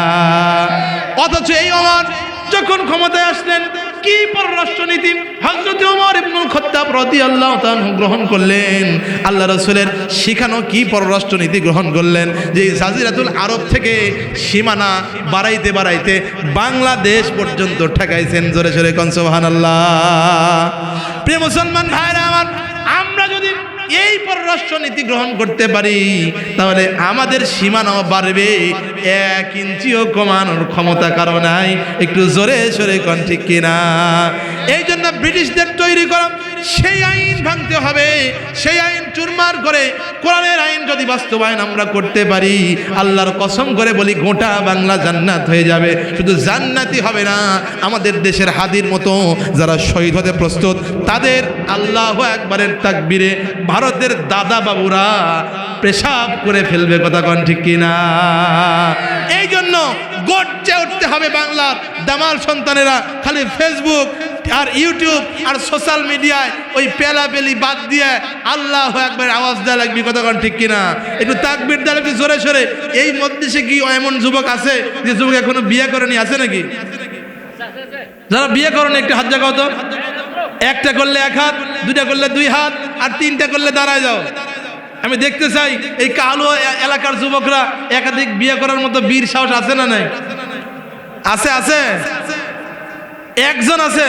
A: অথচ এই ওমর যখন ক্ষমতায় আসলেন, কি পররাষ্ট্রনীতি হযরত ওমর ইবনুল খাত্তাব রাদিয়াল্লাহু তাআলা গ্রহণ করলেন। আল্লাহ রাসূলের শিখানো কি পররাষ্ট্রনীতি গ্রহণ করলেন, যে জাজিরাতুল আরব থেকে সীমানা বাড়াইতে বাড়াইতে বাংলাদেশ পর্যন্ত ঠেকাইছেন। জোরে জোরে কোন সুবহানাল্লাহ। প্রিয় মুসলমান ভাইরা আমার, আমরা যদি এই পররাষ্ট্রনীতি গ্রহণ করতে পারি তাহলে আমাদের সীমানাও বাড়বে, 1 ইঞ্চিও কমানোর ক্ষমতা কারো নাই। একটু জোরে জোরে কোন ঠিক কিনা? এই জন্য ব্রিটিশদের তৈরি করা সেই আইন ভাঙতে হবে, সেই আইন চুরমার করে কোরআনের আইন যদি বাস্তবায়ন আমরা করতে পারি, আল্লাহর কসম করে বলি গোটা বাংলা জান্নাত হয়ে যাবে। শুধু জান্নাতি হবে না, আমাদের দেশের হাদির মতো যারা শহীদ হতে প্রস্তুত তাদের আল্লাহু আকবারের তাকবীরে ভারতের দাদা বাবুরা পেশাব করে ফেলবে। কথা কোন ঠিক কিনা? এই জন্য গর্জে উঠতে হবে বাংলার দামাল সন্তানেরা। খালি ফেসবুক আর ইউটিউব আর সোশ্যাল মিডিয়ায় ওই পেলাপেলি বাদ দিয়ে আল্লাহু আকবার আওয়াজ দেওয়া লাগবে। কথা কোন ঠিক কিনা? একটু তাকবীর দেওয়া লাগবে জোরে সোরে। এই মধ্যে কি এমন যুবক আছে যে যুবক এখনো বিয়ে করেনি? আছে নাকি? যারা বিয়ে করেন একটু হাত জাগাও তো। একটা করলে 1 হাত, 2টা করলে 2 হাত, আর 3টা করলে দাঁড়ায় যাও। আমি দেখতে চাই এই কালো এলাকার যুবকরা একাধিক বিয়ে করার মতো বীর সাহস আছে না নাই? আছে, আছে, একজন আছে।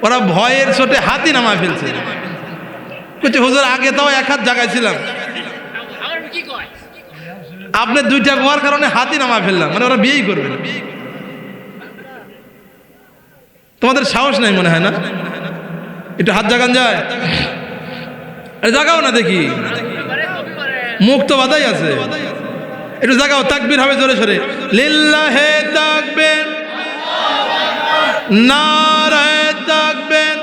A: ওরা ভয়ের চোটে হাতই নামায় ফেলছে। হুজুর আগে তাও 1 হাত জাগাইছিলাম, আপনি 2টা হওয়ার কারণে হাতই নামায় ফেললাম। মানে ওরা বিয়েই করবে না। তোমাদের সাহস নাই মনে হয় না? একটু হাত জাগান যায়? আরে জাগাও না দেখি, মুখ তো বাধাই আছে। একটু জাগাও, তাকবীর হবে জোরে সোরে। লিল্লাহে তাকবীর, নারায়ে তাকবীর।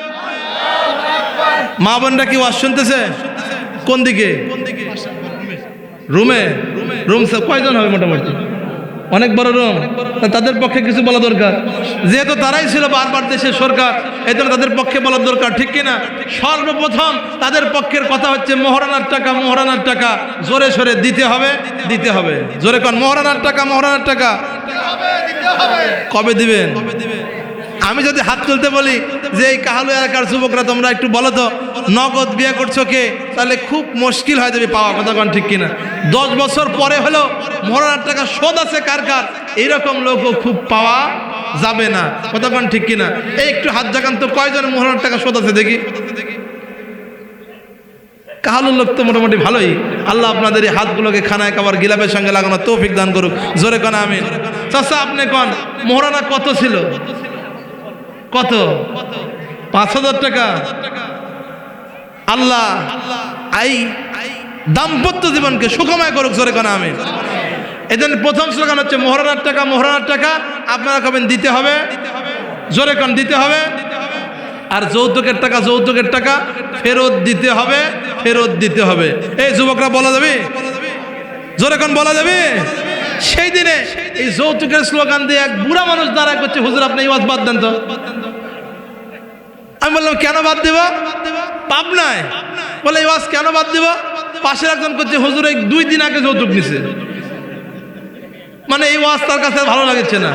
A: মা বোনরা কি ওয়াজ শুনতেছে? কোন দিকে? রুমে। রুম কয়জন হবে মোটামুটি? অনেক বড় রুম। তাদের পক্ষে কিছু বলা দরকার, যেহেতু তারাই ছিল বারবার দেশের সরকার, এই জন্য তাদের পক্ষে বলার দরকার, ঠিক কিনা? সর্বপ্রথম তাদের পক্ষের কথা হচ্ছে মহারানার টাকা, মহারানার টাকা জোরে সোরে দিতে হবে, দিতে হবে। জোরে কোন, মহারানার টাকা, মহারানার টাকা কবে দিবেন? আমি যদি হাত তুলতে বলি যে এই কাহালু এলাকার যুবকরা তোমরা একটু বলো তো নগদ বিয়ে করছো কে, তাহলে খুব মুশকিল হয়ে যাবে পাওয়া, কথা কোন ঠিক কিনা? 10 বছর পরে হলো মহারানার টাকা শোধ আছে কার কার, এইরকম লোকও খুব পাওয়া যাবে না, কথা কোন ঠিক কিনা? এই একটু হাত জাগান তো, কয়জন মহারানার টাকা শোধ আছে দেখি? কাহালুর লোক তো মোটামুটি ভালোই। আল্লাহ আপনাদের এই হাতগুলোকে খানায় খাবার গিলাপের সঙ্গে লাগানো তৌফিক দান করুক, জোরে কোন আমিন। চাচা আপনি কোন মহারানা কত ছিল? কত? 5,000 টাকা। আল্লাহ এই দাম্পত্য জীবনকে সুখময় করুক, জোরে কোন আমিন। এজন্য প্রথম স্লোগান হচ্ছে মহারানার টাকা, মহারানার টাকা আপনারা কবেন দিতে হবে, জোরে কোন দিতে হবে। আর যৌতুকের টাকা, যৌতুকের টাকা ফেরত দিতে হবে, ফেরত দিতে হবে। এই যুবকরা বলা যাবে, জোরে কোন বলা যাবে? সেই দিনে এই যৌতুকের স্লোগান দিয়ে এক বুড়া মানুষ দাঁড়ায় করছে, হুজুর আপনি এই ওয়াজ বাদ দেন তো। আমি বললাম কেন বাদ দেব? পাবনায় বলে এই ওয়াজ কেন বাদ দেব? পাশের একজন করছে, হুজুর এই 2 দিন আগে যৌতুক নিছে, মানে এই ওয়াজ তার কাছে ভালো লাগছে না।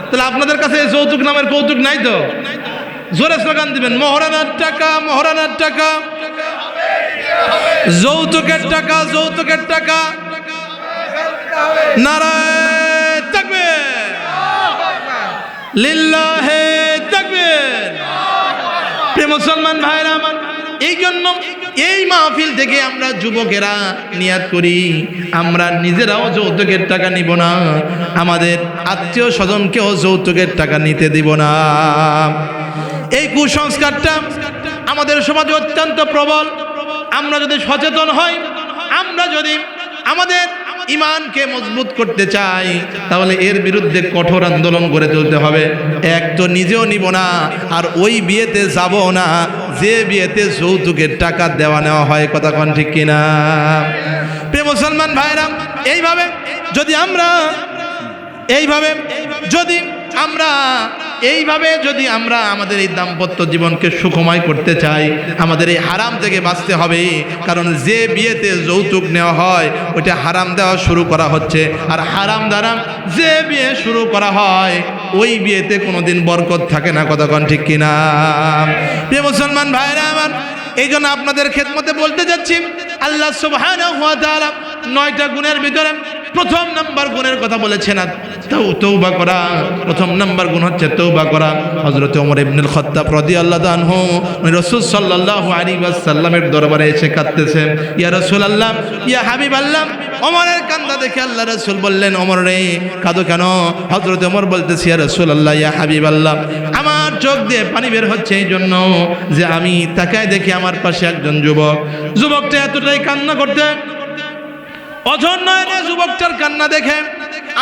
A: তাহলে আপনাদের কাছে এই যৌতুক নামের কৌতুক নাই তো? জোরে স্লোগান দিবেন, মহারানার টাকা, মহারানার টাকা, যৌতুকের টাকা, যৌতুকের টাকা, নারায়ে তাকবীর, লিল্লাহে তাকবীর। প্রিয় মুসলমান ভাইরা আমার, এই জন্য এই মাহফিল থেকে আমরা যুবকেরা নিয়াত করি আমরা নিজেরাও যৌতুকের টাকা নিব না, আমাদের আত্মীয় স্বজনকেও যৌতুকের টাকা নিতে দিব না। এই কুসংস্কারটা আমাদের সমাজে অত্যন্ত প্রবল। আমরা যদি সচেতন হই, আমরা যদি আমাদের ইমানকে মজবুত করতে চাই, তাহলে এর বিরুদ্ধে কঠোর আন্দোলন করে তুলতে হবে। এক তো নিজেও নিব না, আর ওই বিয়েতে যাব না যে বিয়েতে যৌতুকের টাকা দেওয়া নেওয়া হয়, কথা কোন ঠিক কিনা? প্রিয় মুসলমান ভাইরা, এইভাবে যদি আমরা আমাদের এই দাম্পত্য জীবনকে সুখময় করতে চাই, আমাদের এই হারাম থেকে বাঁচতে হবে। কারণ যে বিয়েতে যৌতুক নেওয়া হয় ওইটা হারাম দেওয়া শুরু করা হচ্ছে, আর হারাম দ্বারা যে বিয়ে শুরু করা হয় ওই বিয়েতে কোনোদিন বরকত থাকে না, কথা কোন ঠিক কিনা? প্রিয় মুসলমান ভাইরা আমার, এই জন্য আপনাদের খেদমতে বলতে যাচ্ছি, আল্লাহ সুবহানাহু ওয়া তাআলা 9টা গুণের ভিতরে প্রথম নাম্বার গুণের কথা বলেছেন তওবা করা। প্রথম নাম্বার গুণ হচ্ছে তওবা করা। হযরত ওমর ইবনুল খাত্তাব রাদিয়াল্লাহু আনহু রাসূল সাল্লাল্লাহু আলাইহি ওয়াসাল্লামের দরবারে এসে কাঁদতেছেন, ইয়া রাসূলুল্লাহ, ইয়া হাবিবাল্লাহ। ওমরের কান্না দেখে আল্লাহ রাসূল বললেন, ওমর রে কাঁদো কেন? হযরত ওমর বলতেছে, ইয়া রাসূলুল্লাহ, ইয়া হাবিবাল্লাহ, আমার চোখ দিয়ে পানি বের হচ্ছে এই জন্য যে আমি তাকায় দেখি আমার পাশে একজন যুবকটা এতটাই কান্না করতে, অঝর নয়নে যুবকটার কান্না দেখে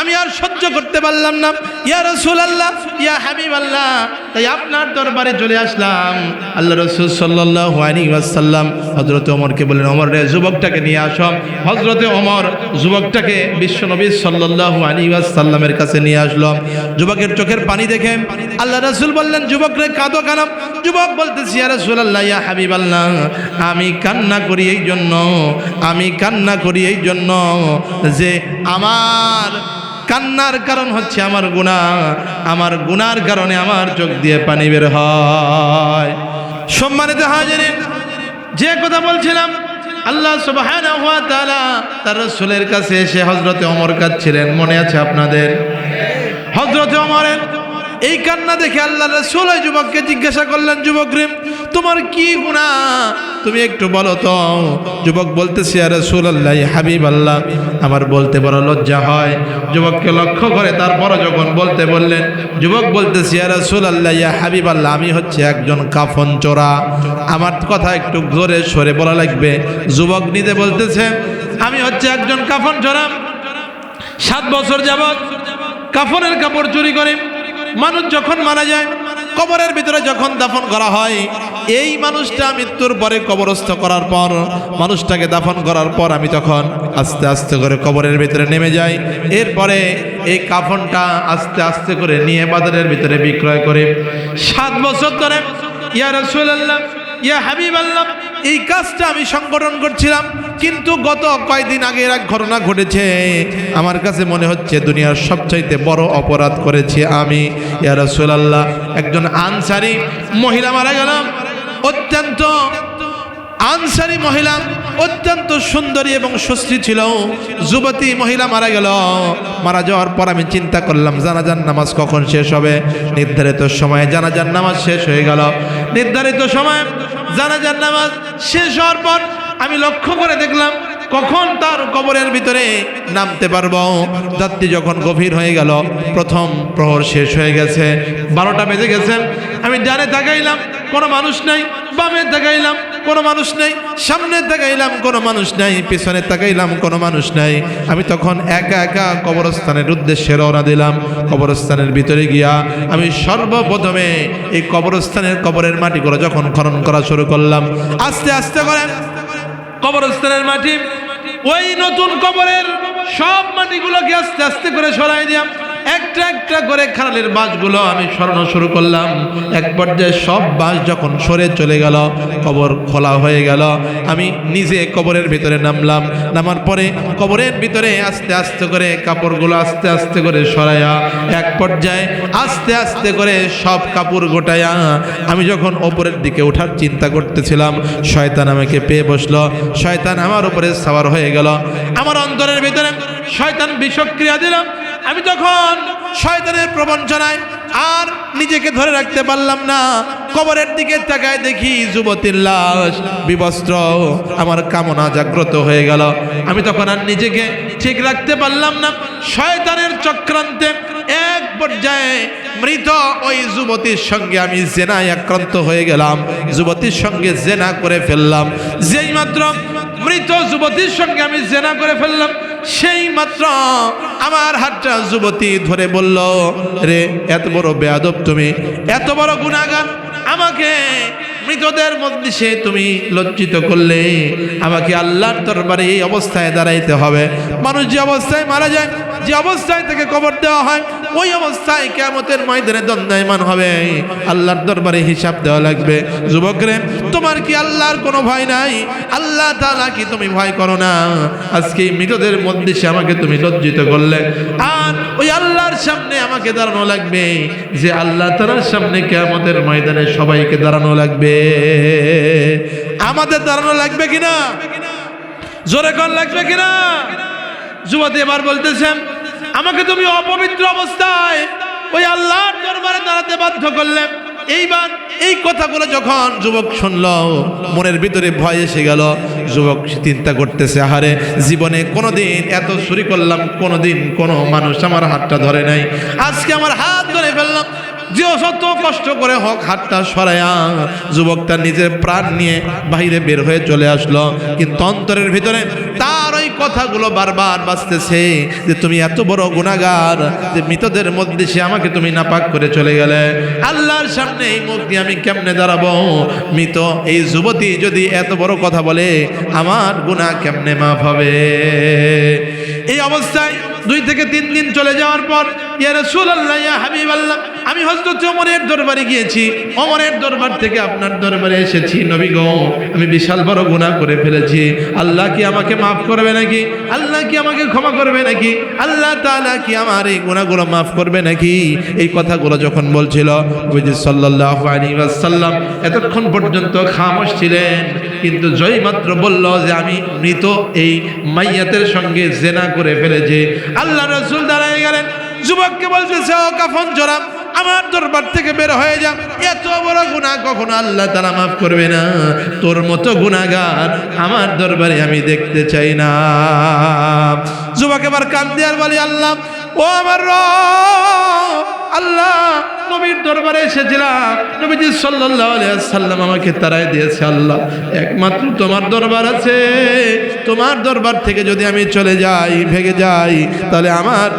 A: আমি আর সহ্য করতে পারলাম না। ইয়া রাসূলুল্লাহ, ইয়া হাবিবাল্লাহ, তাই আপনার দরবারে চলে আসলাম। আল্লাহ রাসূল সাল্লাল্লাহু আলাইহি ওয়াসাল্লাম হযরত ওমরকে বললেন, ওমর রে যুবকটাকে নিয়ে আসো। হযরত ওমর যুবকটাকে বিশ্বনবী সাল্লাল্লাহু আলাইহি ওয়াসাল্লামের কাছে নিয়ে আসলো। যুবকের চোখের পানি দেখে আল্লাহ রাসূল বললেন, যুবক রে কাঁদো কেন? যুবক বলতেছে, ইয়া রাসূলুল্লাহ, ইয়া হাবিবাল্লাহ, আমি কান্না করি এই জন্য যে আমার কান্নার কারণ হচ্ছে আমার গুনার কারণে আমার চোখ দিয়ে পানি বের হয়। সম্মানিত হাজিরিন, যে কথা বলছিলাম, আল্লাহ সুবহানাহু ওয়া তাআলা তার রাসূলের কাছে এসে হযরত ওমর কাঁদছিলেন, মনে আছে আপনাদের? হযরত ওমরের এই কান্না দেখে আল্লাহ রাসূল ওই যুবককে জিজ্ঞাসা করলেন, যুবক রে তোমার কি গুনাহ তুমি একটু বলো তো। যুবক বলতেছে, ইয়া রাসূলুল্লাহ, ইয়া হাবিবাল্লাহ, আমার বলতে বড় লজ্জা হয়। যুবককে লক্ষ্য করে তারপর যখন বলতে বললেন, যুবক বলতেছে, ইয়া রাসূলুল্লাহ, ইয়া হাবিবাল্লাহ, আমি হচ্ছে একজন কাফন চোরা। আমার কথা একটু জোরে সরে বলা লাগবে। যুবক নিজে বলতেছে, আমি হচ্ছে একজন কাফন চোরা। 7 বছর যাবত কাফনের কাপড় চুরি করে মানুষ যখন মারা যায় কবরের ভিতরে যখন দাফন করা হয়, এই মানুষটা মৃত্যুর পরে কবরস্থ করার পর মানুষটাকে দাফন করার পর আমি তখন আস্তে আস্তে করে কবরের ভিতরে নেমে যাই। এরপরে এই কাফনটা আস্তে আস্তে করে নিয়ে বাজারের ভিতরে বিক্রয় করে 7 বছর ধরে ইয়া রাসূলুল্লাহ ইয়া হাবিবাল্লাহ এই কাজটা আমি সংগঠন করছিলাম। কিন্তু গত কয়েকদিন আগে এক ঘটনা ঘটেছে, আমার কাছে মনে হচ্ছে দুনিয়ার সবচাইতে বড় অপরাধ করেছি আমি। ইয়া রাসূলুল্লাহ একজন আনসারী মহিলা মারা গেল, অত্যন্ত আনসারী মহিলা, অত্যন্ত সুন্দরী এবং সুশ্রী ছিল, যুবতী মহিলা মারা গেল। মারা যাওয়ার পর আমি চিন্তা করলাম জানাজার নামাজ কখন শেষ হবে। নির্ধারিত সময়ে জানাজার নামাজ শেষ হয়ে গেল। নির্ধারিত সময়ে জানাজার নামাজ শেষ হওয়ার পর আমি লক্ষ্য করে দেখলাম কখন তার কবরের ভিতরে নামতে পারবো। রাত্রি যখন গভীর হয়ে গেল, প্রথম প্রহর শেষ হয়ে গেছে, 12টা বেজে গেছে। আমি ডানে তাকাইলাম কোনো মানুষ নাই, বামে তাকাইলাম কোনো মানুষ নাই, সামনে তাকাইলাম কোনো মানুষ নাই, পিছনে তাকাইলাম কোনো মানুষ নাই। আমি তখন একা একা কবরস্থানের উদ্দেশ্যে রওনা দিলাম। কবরস্থানের ভিতরে গিয়া আমি সর্বপ্রথমে এই কবরস্থানের কবরের মাটিগুলো যখন খনন করা শুরু করলাম, আস্তে আস্তে করে কবরস্থানের মাটি, ওই নতুন কবরের সব মাটিগুলোকে আস্তে আস্তে করে সরাই দিলাম। একটা একটা করে খালের বাঁশগুলো আমি সরানো শুরু করলাম। এক পর্যায়ে সব বাঁশ যখন সরে চলে গেল, কবর খোলা হয়ে গেল, আমি নিজে কবরের ভিতরে নামলাম। নামার পরে কবরের ভিতরে আস্তে আস্তে করে কাপড়গুলো আস্তে আস্তে করে সরাইয়া এক পর্যায়ে আস্তে আস্তে করে সব কাপড় গোটাইয়া আমি যখন ওপরের দিকে ওঠার চিন্তা করতেছিলাম, শয়তান আমাকে পেয়ে বসলো। শয়তান আমার উপরে সাওয়ার হয়ে গেল। আমার অন্তরের ভিতরে শয়তান বিষক্রিয়া দিল। আমি তখন শয়তানের প্রবঞ্চনায় আর নিজেকে ধরে রাখতে পারলাম না। কবরের দিকে তাকায় দেখি যুবতীর লাশ, বিবস্ত্র। আমার কামনা জাগ্রত হয়ে গেল। আমি তখন আর নিজেকে ঠিক রাখতে পারলাম না। শয়তানের চক্রান্তে এক পর্যায়ে মৃত ওই যুবতীর সঙ্গে আমি জেনায় আক্রান্ত হয়ে গেলাম। যুবতীর সঙ্গে জেনা করে ফেললাম। যেই মাত্র মৃত যুবতীর সঙ্গে আমি জেনা করে ফেললাম, সেই মাত্র আমার হাতটা যুবতী ধরে বলল, রে এত বড় বেয়াদব তুমি, এত বড় গুনাহগার, আমাকে মৃতদের মধ্যে তুমি লজ্জিত করলে। আমাকে আল্লাহর দরবারে এই অবস্থায় দাঁড়াইতে হবে। মানুষ যে অবস্থায় মারা যায়, যে অবস্থায় থেকে কবর দেওয়া হয়, ওই অবস্থায় কিয়ামতের ময়দানে দণ্ডায়মান হবে, আল্লাহর দরবারে হিসাব দেওয়া লাগবে। যুবকরে, তোমার কি আল্লাহর কোনো ভয় নাই? আল্লাহ তাআলা কি তুমি ভয় করো না? আজকে মৃতদের মধ্যে আমাকে তুমি লজ্জিত করলে, আর ওই আল্লাহর সামনে আমাকে দাঁড়ানো লাগবে, যে আল্লাহ তাআলার সামনে কিয়ামতের ময়দানে সবাইকে দাঁড়ানো লাগবে। আমাদের দাঁড়ানো লাগবে কিনা? জোরে কোন লাগবে কিনা? যুবতী এবার বলতেছেন, আমাকে তুমি অপবিত্র অবস্থায় ওই আল্লাহর দরবারে দাঁড়াতে বাধ্য করলে। এইবার এই কথাগুলো যখন যুবক শুনলো, মনের ভিতরে ভয় এসে গেল। যুবক চিন্তা করতেছে, আহারে জীবনে কোনোদিন এত চুরি করলাম, কোনোদিন কোনো মানুষ আমার হাতটা ধরে নাই, আজকে আমার হাত ধরে ফেললাম। যে অসত কষ্ট করে হোক হাতটা সরায়া যুবকটা নিজের প্রাণ নিয়ে বাইরে বের হয়ে চলে আসলো। কিন্তু অন্তরের ভিতরে তার ওই কথাগুলো বারবার বাজতেছে, যে তুমি এত বড় গুনাহগার, যে মৃতদের মধ্যে সে আমাকে তুমি নাপাক করে চলে গেলে। আল্লাহর সামনে এই মুখ দিয়ে আমি কেমনে দাঁড়াবো? মৃত এই যুবতী যদি এত বড় কথা বলে, আমার গুনাহ কেমনে মাফ হবে? এই অবস্থায় 2 থেকে 3 দিন চলে যাওয়ার পর, ইয়া রাসূলুল্লাহ ইয়া হাবিবাল্লাহ, আমি হযরত ওমরের দরবারে গিয়েছি। ওমরের দরবার থেকে আপনার দরবারে এসেছি। নবী গো, আমি বিশাল বড় গুনাহ করে ফেলেছি। আল্লাহ কি আমাকে মাফ করবে নাকি? আল্লাহ কি আমাকে ক্ষমা করবে নাকি? আল্লাহ তাআলা কি আমার এই গুনাহগুলো মাফ করবে নাকি? এই কথাগুলো যখন বলছিল, নবী সাল্লাল্লাহু আলাইহি ওয়াসাল্লাম এতক্ষণ পর্যন্ত খামোশ ছিলেন। কিন্তু জয় মাত্র বলল যে আমি মৃত এই মাইয়াতের সঙ্গে জেনা করে ফেলেছি, আল্লাহ রাসূল দাঁড়ায় গেলেন। যুবককে বলতেছে, ও কাফন জোড়া, আমার দরবার থেকে বের হয়ে যা। এত বড় গুনাহ কখনো আল্লাহ তাআলা মাফ করবে না। তোর মতো গুনাহগার আমার দরবারে আমি দেখতে চাই না। যুবক এবার কাঁদে আর বলে, আল্লাহ, ও আমার রব, আল্লাহ নবীর দরবারে এসেছিলাম, নবীজি সাল্লাল্লাহু আলাইহি ওয়াসাল্লাম আমাকে তারাই দিয়েছে। আল্লাহ একমাত্র তোমার দরবার আছে, তোমার দরবার থেকে যদি আমি চলে যাই, ভেগে যাই, তাহলে আমার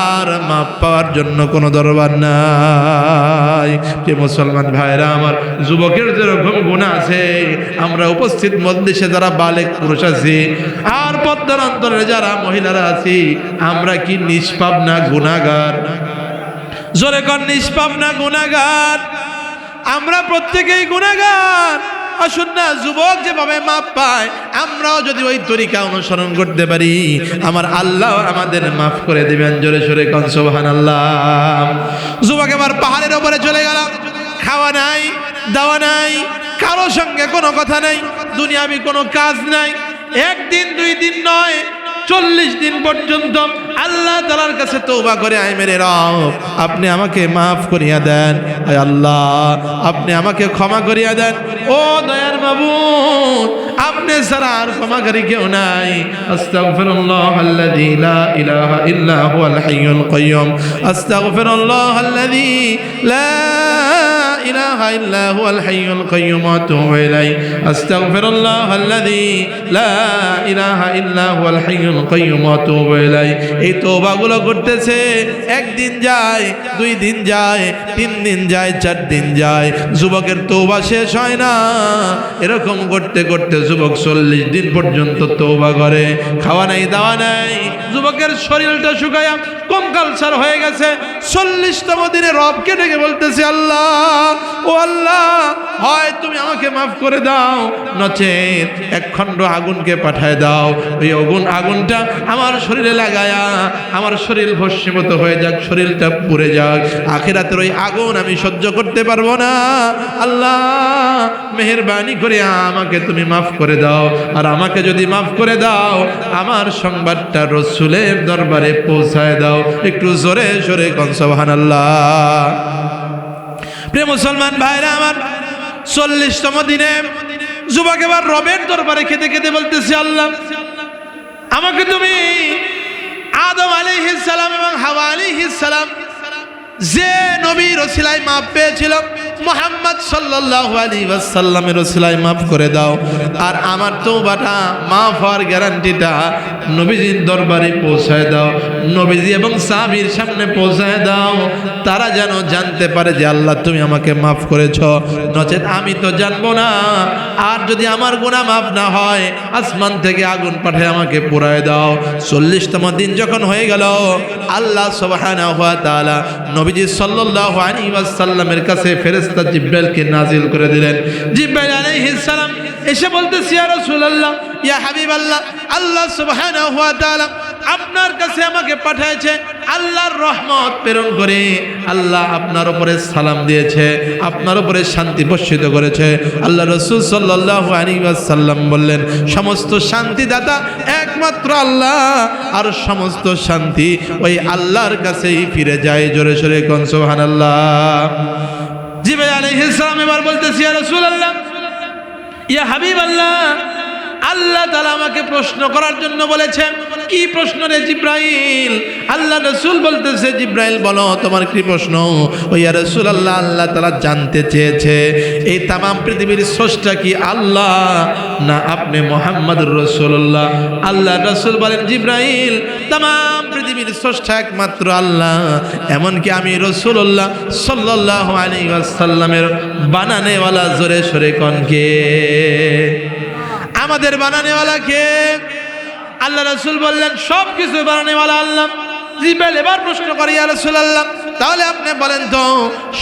A: আর মাপ পাওয়ার জন্য কোনো দরবার নাই। যে মুসলমান ভাইরা আমার, যুবকের যেরকম গুনাহ আছে, আমরা উপস্থিত মজলিসে যারা বালেগ পুরুষ আছি আর পদ্মার অন্তরে যারা মহিলারা আছি, আমরা কি নিষ্পাপ না গুনাহগার? জোরে কর, নিষ্পাপ না গুনাহগার? আমরা প্রত্যেকেই গুনাহগার। আসুন না, যুবক যেভাবে মাপ পায়, আমরাও যদি ওই তরিকা অনুসরণ করতে পারি, আমার আল্লাহ আমাদের মাফ করে দিবেন। জোরে সোরে কোন সুবহানাল্লাহ। যুবক এবার পাহাড়ের ওপরে চলে গেল, খাওয়া নাই, দাওয়া নাই, কারো সঙ্গে কোনো কথা নাই, দুনিয়াবি কোনো কাজ নাই। একদিন দুই দিন নয়, 40 দিন পর্যন্ত আল্লাহ তাআলার কাছে তওবা করে, আয় মেরে রব, আপনি আমাকে মাফ করিয়া দেন, আয় আল্লাহ আপনি আমাকে ক্ষমা করিয়া দেন। ও দয়ার মাবুদ, আপনি ছাড়া আর ক্ষমাকারী কেউ নাই। আস্তাগফিরুল্লাহাল্লাযী লা ইলাহা ইল্লা হুয়াল হাইয়ুল কাইয়্যুম, আস্তাগফিরুল্লাহাল্লাযী লা ইলাহা ইল্লা হুয়াল হাইয়ুল কাইয়্যুম ওয়া আতুবু ইলাইহি, আস্তাগফিরুল্লাহাল্লাযী লা ইলাহা ইল্লা হুয়াল হাইয়ুল কাইয়্যুম ওয়া আতুবু ইলাইহি। এই তওবাগুলো করতেছে, একদিন যায়, 2 দিন যায়, 3 দিন যায়, 4 দিন যায়, যুবকের তওবা শেষ হয় না। এরকম করতে করতে যুবক 40 দিন পর্যন্ত তওবা করে, খাওয়া নাই, দাওয়া নাই, যুবকের শরীরটা শুকায়া কঙ্কালসার হয়ে গেছে। 40তম দিনে রবকে ডেকে বলতেছে, আল্লাহ, ও আল্লাহ, হয় তুমি আমাকে মাফ করে দাও, নচেত এক খণ্ড আগুনকে পাঠায় দাও, ওই আগুনটা আমার শরীরে লাগায়া আমার শরীর ভস্মীভূত হয়ে যাক, শরীরটা পুড়ে যাক। আখিরাতের ওই আগুন আমি সহ্য করতে পারবো না। আল্লাহ মেহেরবানি করে আমাকে তুমি মাফ করে দাও। আর আমাকে যদি মাফ করে দাও, আমার সংবাদটা রাসূলের দরবারে পৌঁছায় দাও। একটু জোরে জোরে কোন সুবহানাল্লাহ। প্রিয় মুসলমান ভাইরা আমার, 40তম দিনে যুবক এবার রবের দরবারে খেতে খেতে বলতেছে, আল্লাহ আমাকে তুমি আদম আলাইহিস সালাম এবং হাওয়া আলাইহিস সালাম যে নবীর ওসিলায় মাফ পেয়েছিল, মুহাম্মদ সাল্লাল্লাহু আলাইহি ওয়াসাল্লামের ওসিলায় মাফ করে দাও। আর আমার তওবাটা মাফ হওয়ার গ্যারান্টিটা নবীজির দরবারে পৌঁছায় দাও, নবীজি এবং সাহাবীর সামনে পৌঁছায় দাও। তারা যেন জানতে পারে যে আল্লাহ তুমি আমাকে মাফ করেছ, নচেত আমি তো জানবো না। আর যদি আমার গুনাহ মাফ না হয়, আসমান থেকে আগুন পাঠিয়ে আমাকে পোড়ায় দাও। 40তম দিন যখন হয়ে গেল, আল্লাহ সুবহানাহু ওয়া তাআলা নবীজি সাল্লাল্লাহু আলাইহি ওয়াসাল্লামের কাছে ফেরেশতা জিবরাইলকে নাজিল করে দিলেন। জিবরাইল আলাইহিস সালাম এসে বলতেছে, ইয়া রাসূলুল্লাহ, ইয়া হাবিবাল্লাহ, আল্লাহ সুবহানাহু ওয়া তাআলা আপনার কাছে আমাকে পাঠিয়েছে, আল্লাহর রহমত প্রেরণ করে আল্লাহ আপনার উপরে সালাম দিয়েছে, আপনার উপরে শান্তি বর্ষিত করেছে। আল্লাহ রাসূল সাল্লাল্লাহু আলাইহি ওয়াসাল্লাম বললেন, সমস্ত শান্তিদাতা একমাত্র আল্লাহ, আর সমস্ত শান্তি ওই আল্লাহর কাছেই ফিরে যায়। জোরে সোরে কোন সুবহানাল্লাহ। জিবরাইল আলাইহিস সালাম এবার বলতেছে, ইয়া রাসূলুল্লাহ, ইয়া হাবিবাল্লাহ, আল্লাহ তাআলা আমাকে প্রশ্ন করার জন্য বলেছেন। কি প্রশ্ন রে জিবরাইল? আল্লাহ রাসূল বলতেছে, জিবরাইল বলো তোমার কি প্রশ্ন? ও ইয়া রাসূলুল্লাহ, আল্লাহ তাআলা জানতে চেয়েছে এই তামাম পৃথিবীর স্রষ্টা কি আল্লাহ না আপনি মুহাম্মদুর রাসূলুল্লাহ? আল্লাহ রাসূল বলেন, জিবরাইল তামাম পৃথিবীর স্রষ্টা একমাত্র আল্লাহ, এমনকি আমি রাসূলুল্লাহ সাল্লাল্লাহু আলাইহি ওয়াসাল্লামের বানানেওয়ালা। জোরে সরে কোন কে? আমাদের বানানেওয়ালা কে? আল্লাহ রাসূল বললেন, সব কিছু বানানেওয়ালা আল্লাহ। জিবরাইল এবার প্রশ্ন করে, ইয়া রাসূলুল্লাহ, তাহলে আপনি বলেন তো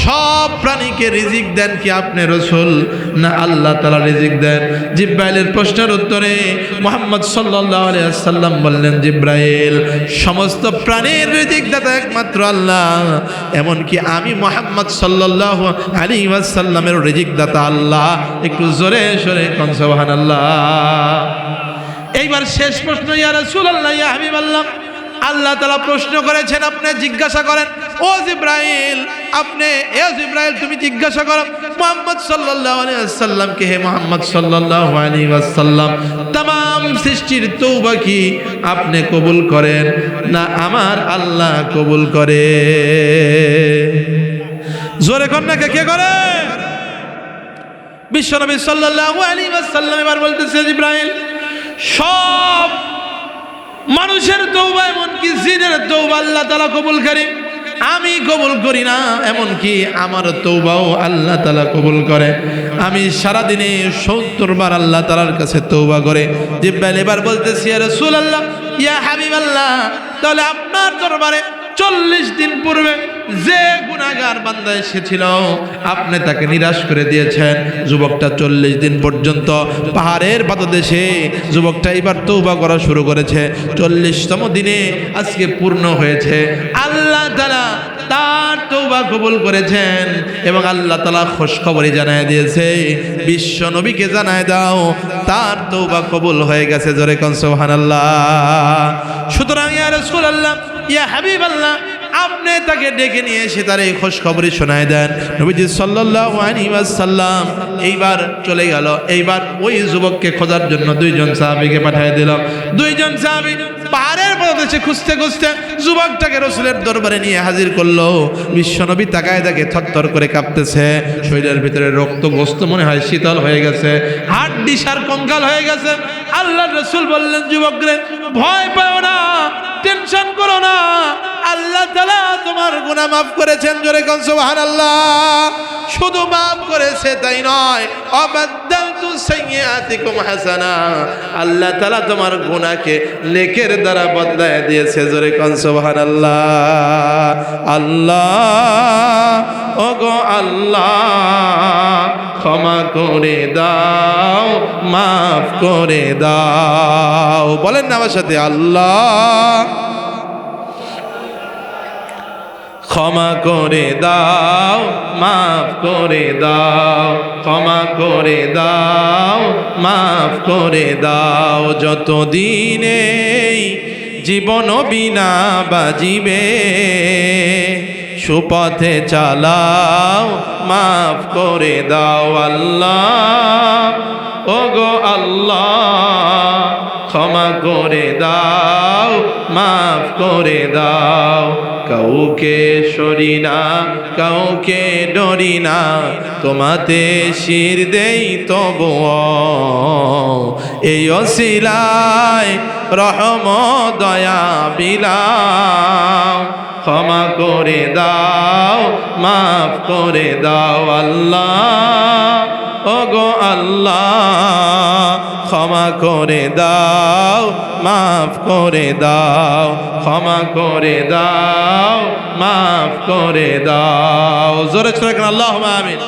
A: সব প্রাণীকে রিজিক দেন কি আপনি রাসূল না আল্লাহ তাআলা রিজিক দেন? জিবরাইলের প্রশ্নের উত্তরে মুহাম্মদ সাল্লাল্লাহু আলাইহি ওয়াসাল্লাম বললেন, জিবরাইল সমস্ত প্রাণীর রিজিক দাতা একমাত্র আল্লাহ, এমনকি আমি মুহাম্মদ সাল্লাল্লাহু আলাইহি ওয়াসাল্লামের রিজিক দাতা আল্লাহ। একটু জোরে জোরে কোন সুবহানাল্লাহ। এইবার শেষ প্রশ্ন, ইয়া রাসূলুল্লাহ, ইয়া হাবিবাল্লাহ, আল্লাহ তাআলা প্রশ্ন করেছেন, আপনি জিজ্ঞাসা করেন। ও জিবরাইল, আপনি, এ জিবরাইল তুমি জিজ্ঞাসা করো মুহাম্মদ সাল্লাল্লাহু আলাইহি ওয়াসাল্লামকে, হে মুহাম্মদ সাল্লাল্লাহু আলাইহি ওয়াসাল্লাম, तमाम সৃষ্টির তওবা কি আপনি কবুল করেন না আমার আল্লাহ কবুল করে? জোরে কোন না কে করে? বিশ্বনবী সাল্লাল্লাহু আলাইহি ওয়াসাল্লাম এবার বলতেছে, জিবরাইল, সব মানুষের তওবা এমনকি জিনের তওবা আল্লাহ তাআলা কবুল করে, আমি কবুল করি না, এমনকি আমার তওবাও আল্লাহ তাআলা কবুল করে। আমি সারা দিনে 70 বার আল্লাহ তাআলার কাছে তওবা করে। জিবরাইল এবার বলতেছে, ইয়া রাসূলুল্লাহ, ইয়া হাবিবাল্লাহ, তাহলে আপনার দরবারে 40 দিন পূর্বে যে গুনাহগার বান্দা এসেছিল আপনি তাকে নিরাশ করে দিয়েছেন। যুবকটা 40 দিন পর্যন্ত পাহাড়ের পাদদেশে যুবকটা এবার তওবা করা শুরু করেছে। 40তম দিনে আজকে পূর্ণ হয়েছে। আল্লাহ তাআলা তার তওবা কবুল করেছেন এবং আল্লাহ তাআলা খুশখবরি জানায় দিয়েছে, বিশ্ব নবীকে জানায় দাও তার তওবা কবুল হয়ে গেছে। জোরে কোন সুবহানাল্লাহ। সুতরাং ইয়া রাসূলুল্লাহ, ইয়া হাবিবাল্লাহ, আপনি তাকে ডেকে নিয়ে এসে তার এই খুশখবরি শোনায় দেন। নবীজি সাল্লাল্লাহু আলাইহি ওয়াসাল্লাম এইবার চলে গেল। এইবার ওই যুবককে খোঁজার জন্য 2 জন সাহাবীকে পাঠিয়ে দিল। 2 জন সাহাবী পাহাড়ের প্রদেশে খুঁজতে খুঁজতে যুবকটাকে রাসূলের দরবারে নিয়ে হাজির করলো। বিশ্বনবী তাকায় দেখে থরথর করে কাঁপতেছে, শরীরের ভিতরে রক্ত গোস্ত মনে হয় শীতল হয়ে গেছে, হাড় সার কঙ্কাল হয়ে গেছে। আল্লাহর রাসূল বললেন, যুবকরে ভয় পাও না, টেনশন করো না, আল্লাহ তাআলা তোমার গুনাহ মাফ করেছেন। জোরে কোন সুবহানাল্লাহ। শুধু মাফ করেছে তাই নয়, আবাদদালতু সাইয়্যাতিকুম হাসানা, আল্লাহ তাআলা তোমার গুনাহকে নেকের দ্বারা বদলায় দিয়েছে। জোরে কোন সুবহানাল্লাহ। আল্লাহ, ওগো আল্লাহ, ক্ষমা করে দাও, মাফ করে দাও। বলেন না আমার সাথে, আল্লাহ ক্ষমা করে দাও, মাফ করে দাও, ক্ষমা করে দাও, মাফ করে দাও। যতদিনে জীবন বিনা বাজিবে সুপথে চালাও, মাফ করে দাও। আল্লাহ, ওগো আল্লাহ, ক্ষমা করে দাও, মাফ করে দাও। কাউকে সরি না, কাউকে ডরি না, তোমাতে শির দেই তবুও, এই ওসিলায় রহমত দয়া বিলাও। ক্ষমা করে দাও, মাফ করে দাও। আল্লাহ, ওগো আল্লাহ, ক্ষমা করে দাও, মাফ করে দাও, ক্ষমা করে দাও, মাফ করে দাও। জোরে জোরে আল্লাহুম্মা আমিন।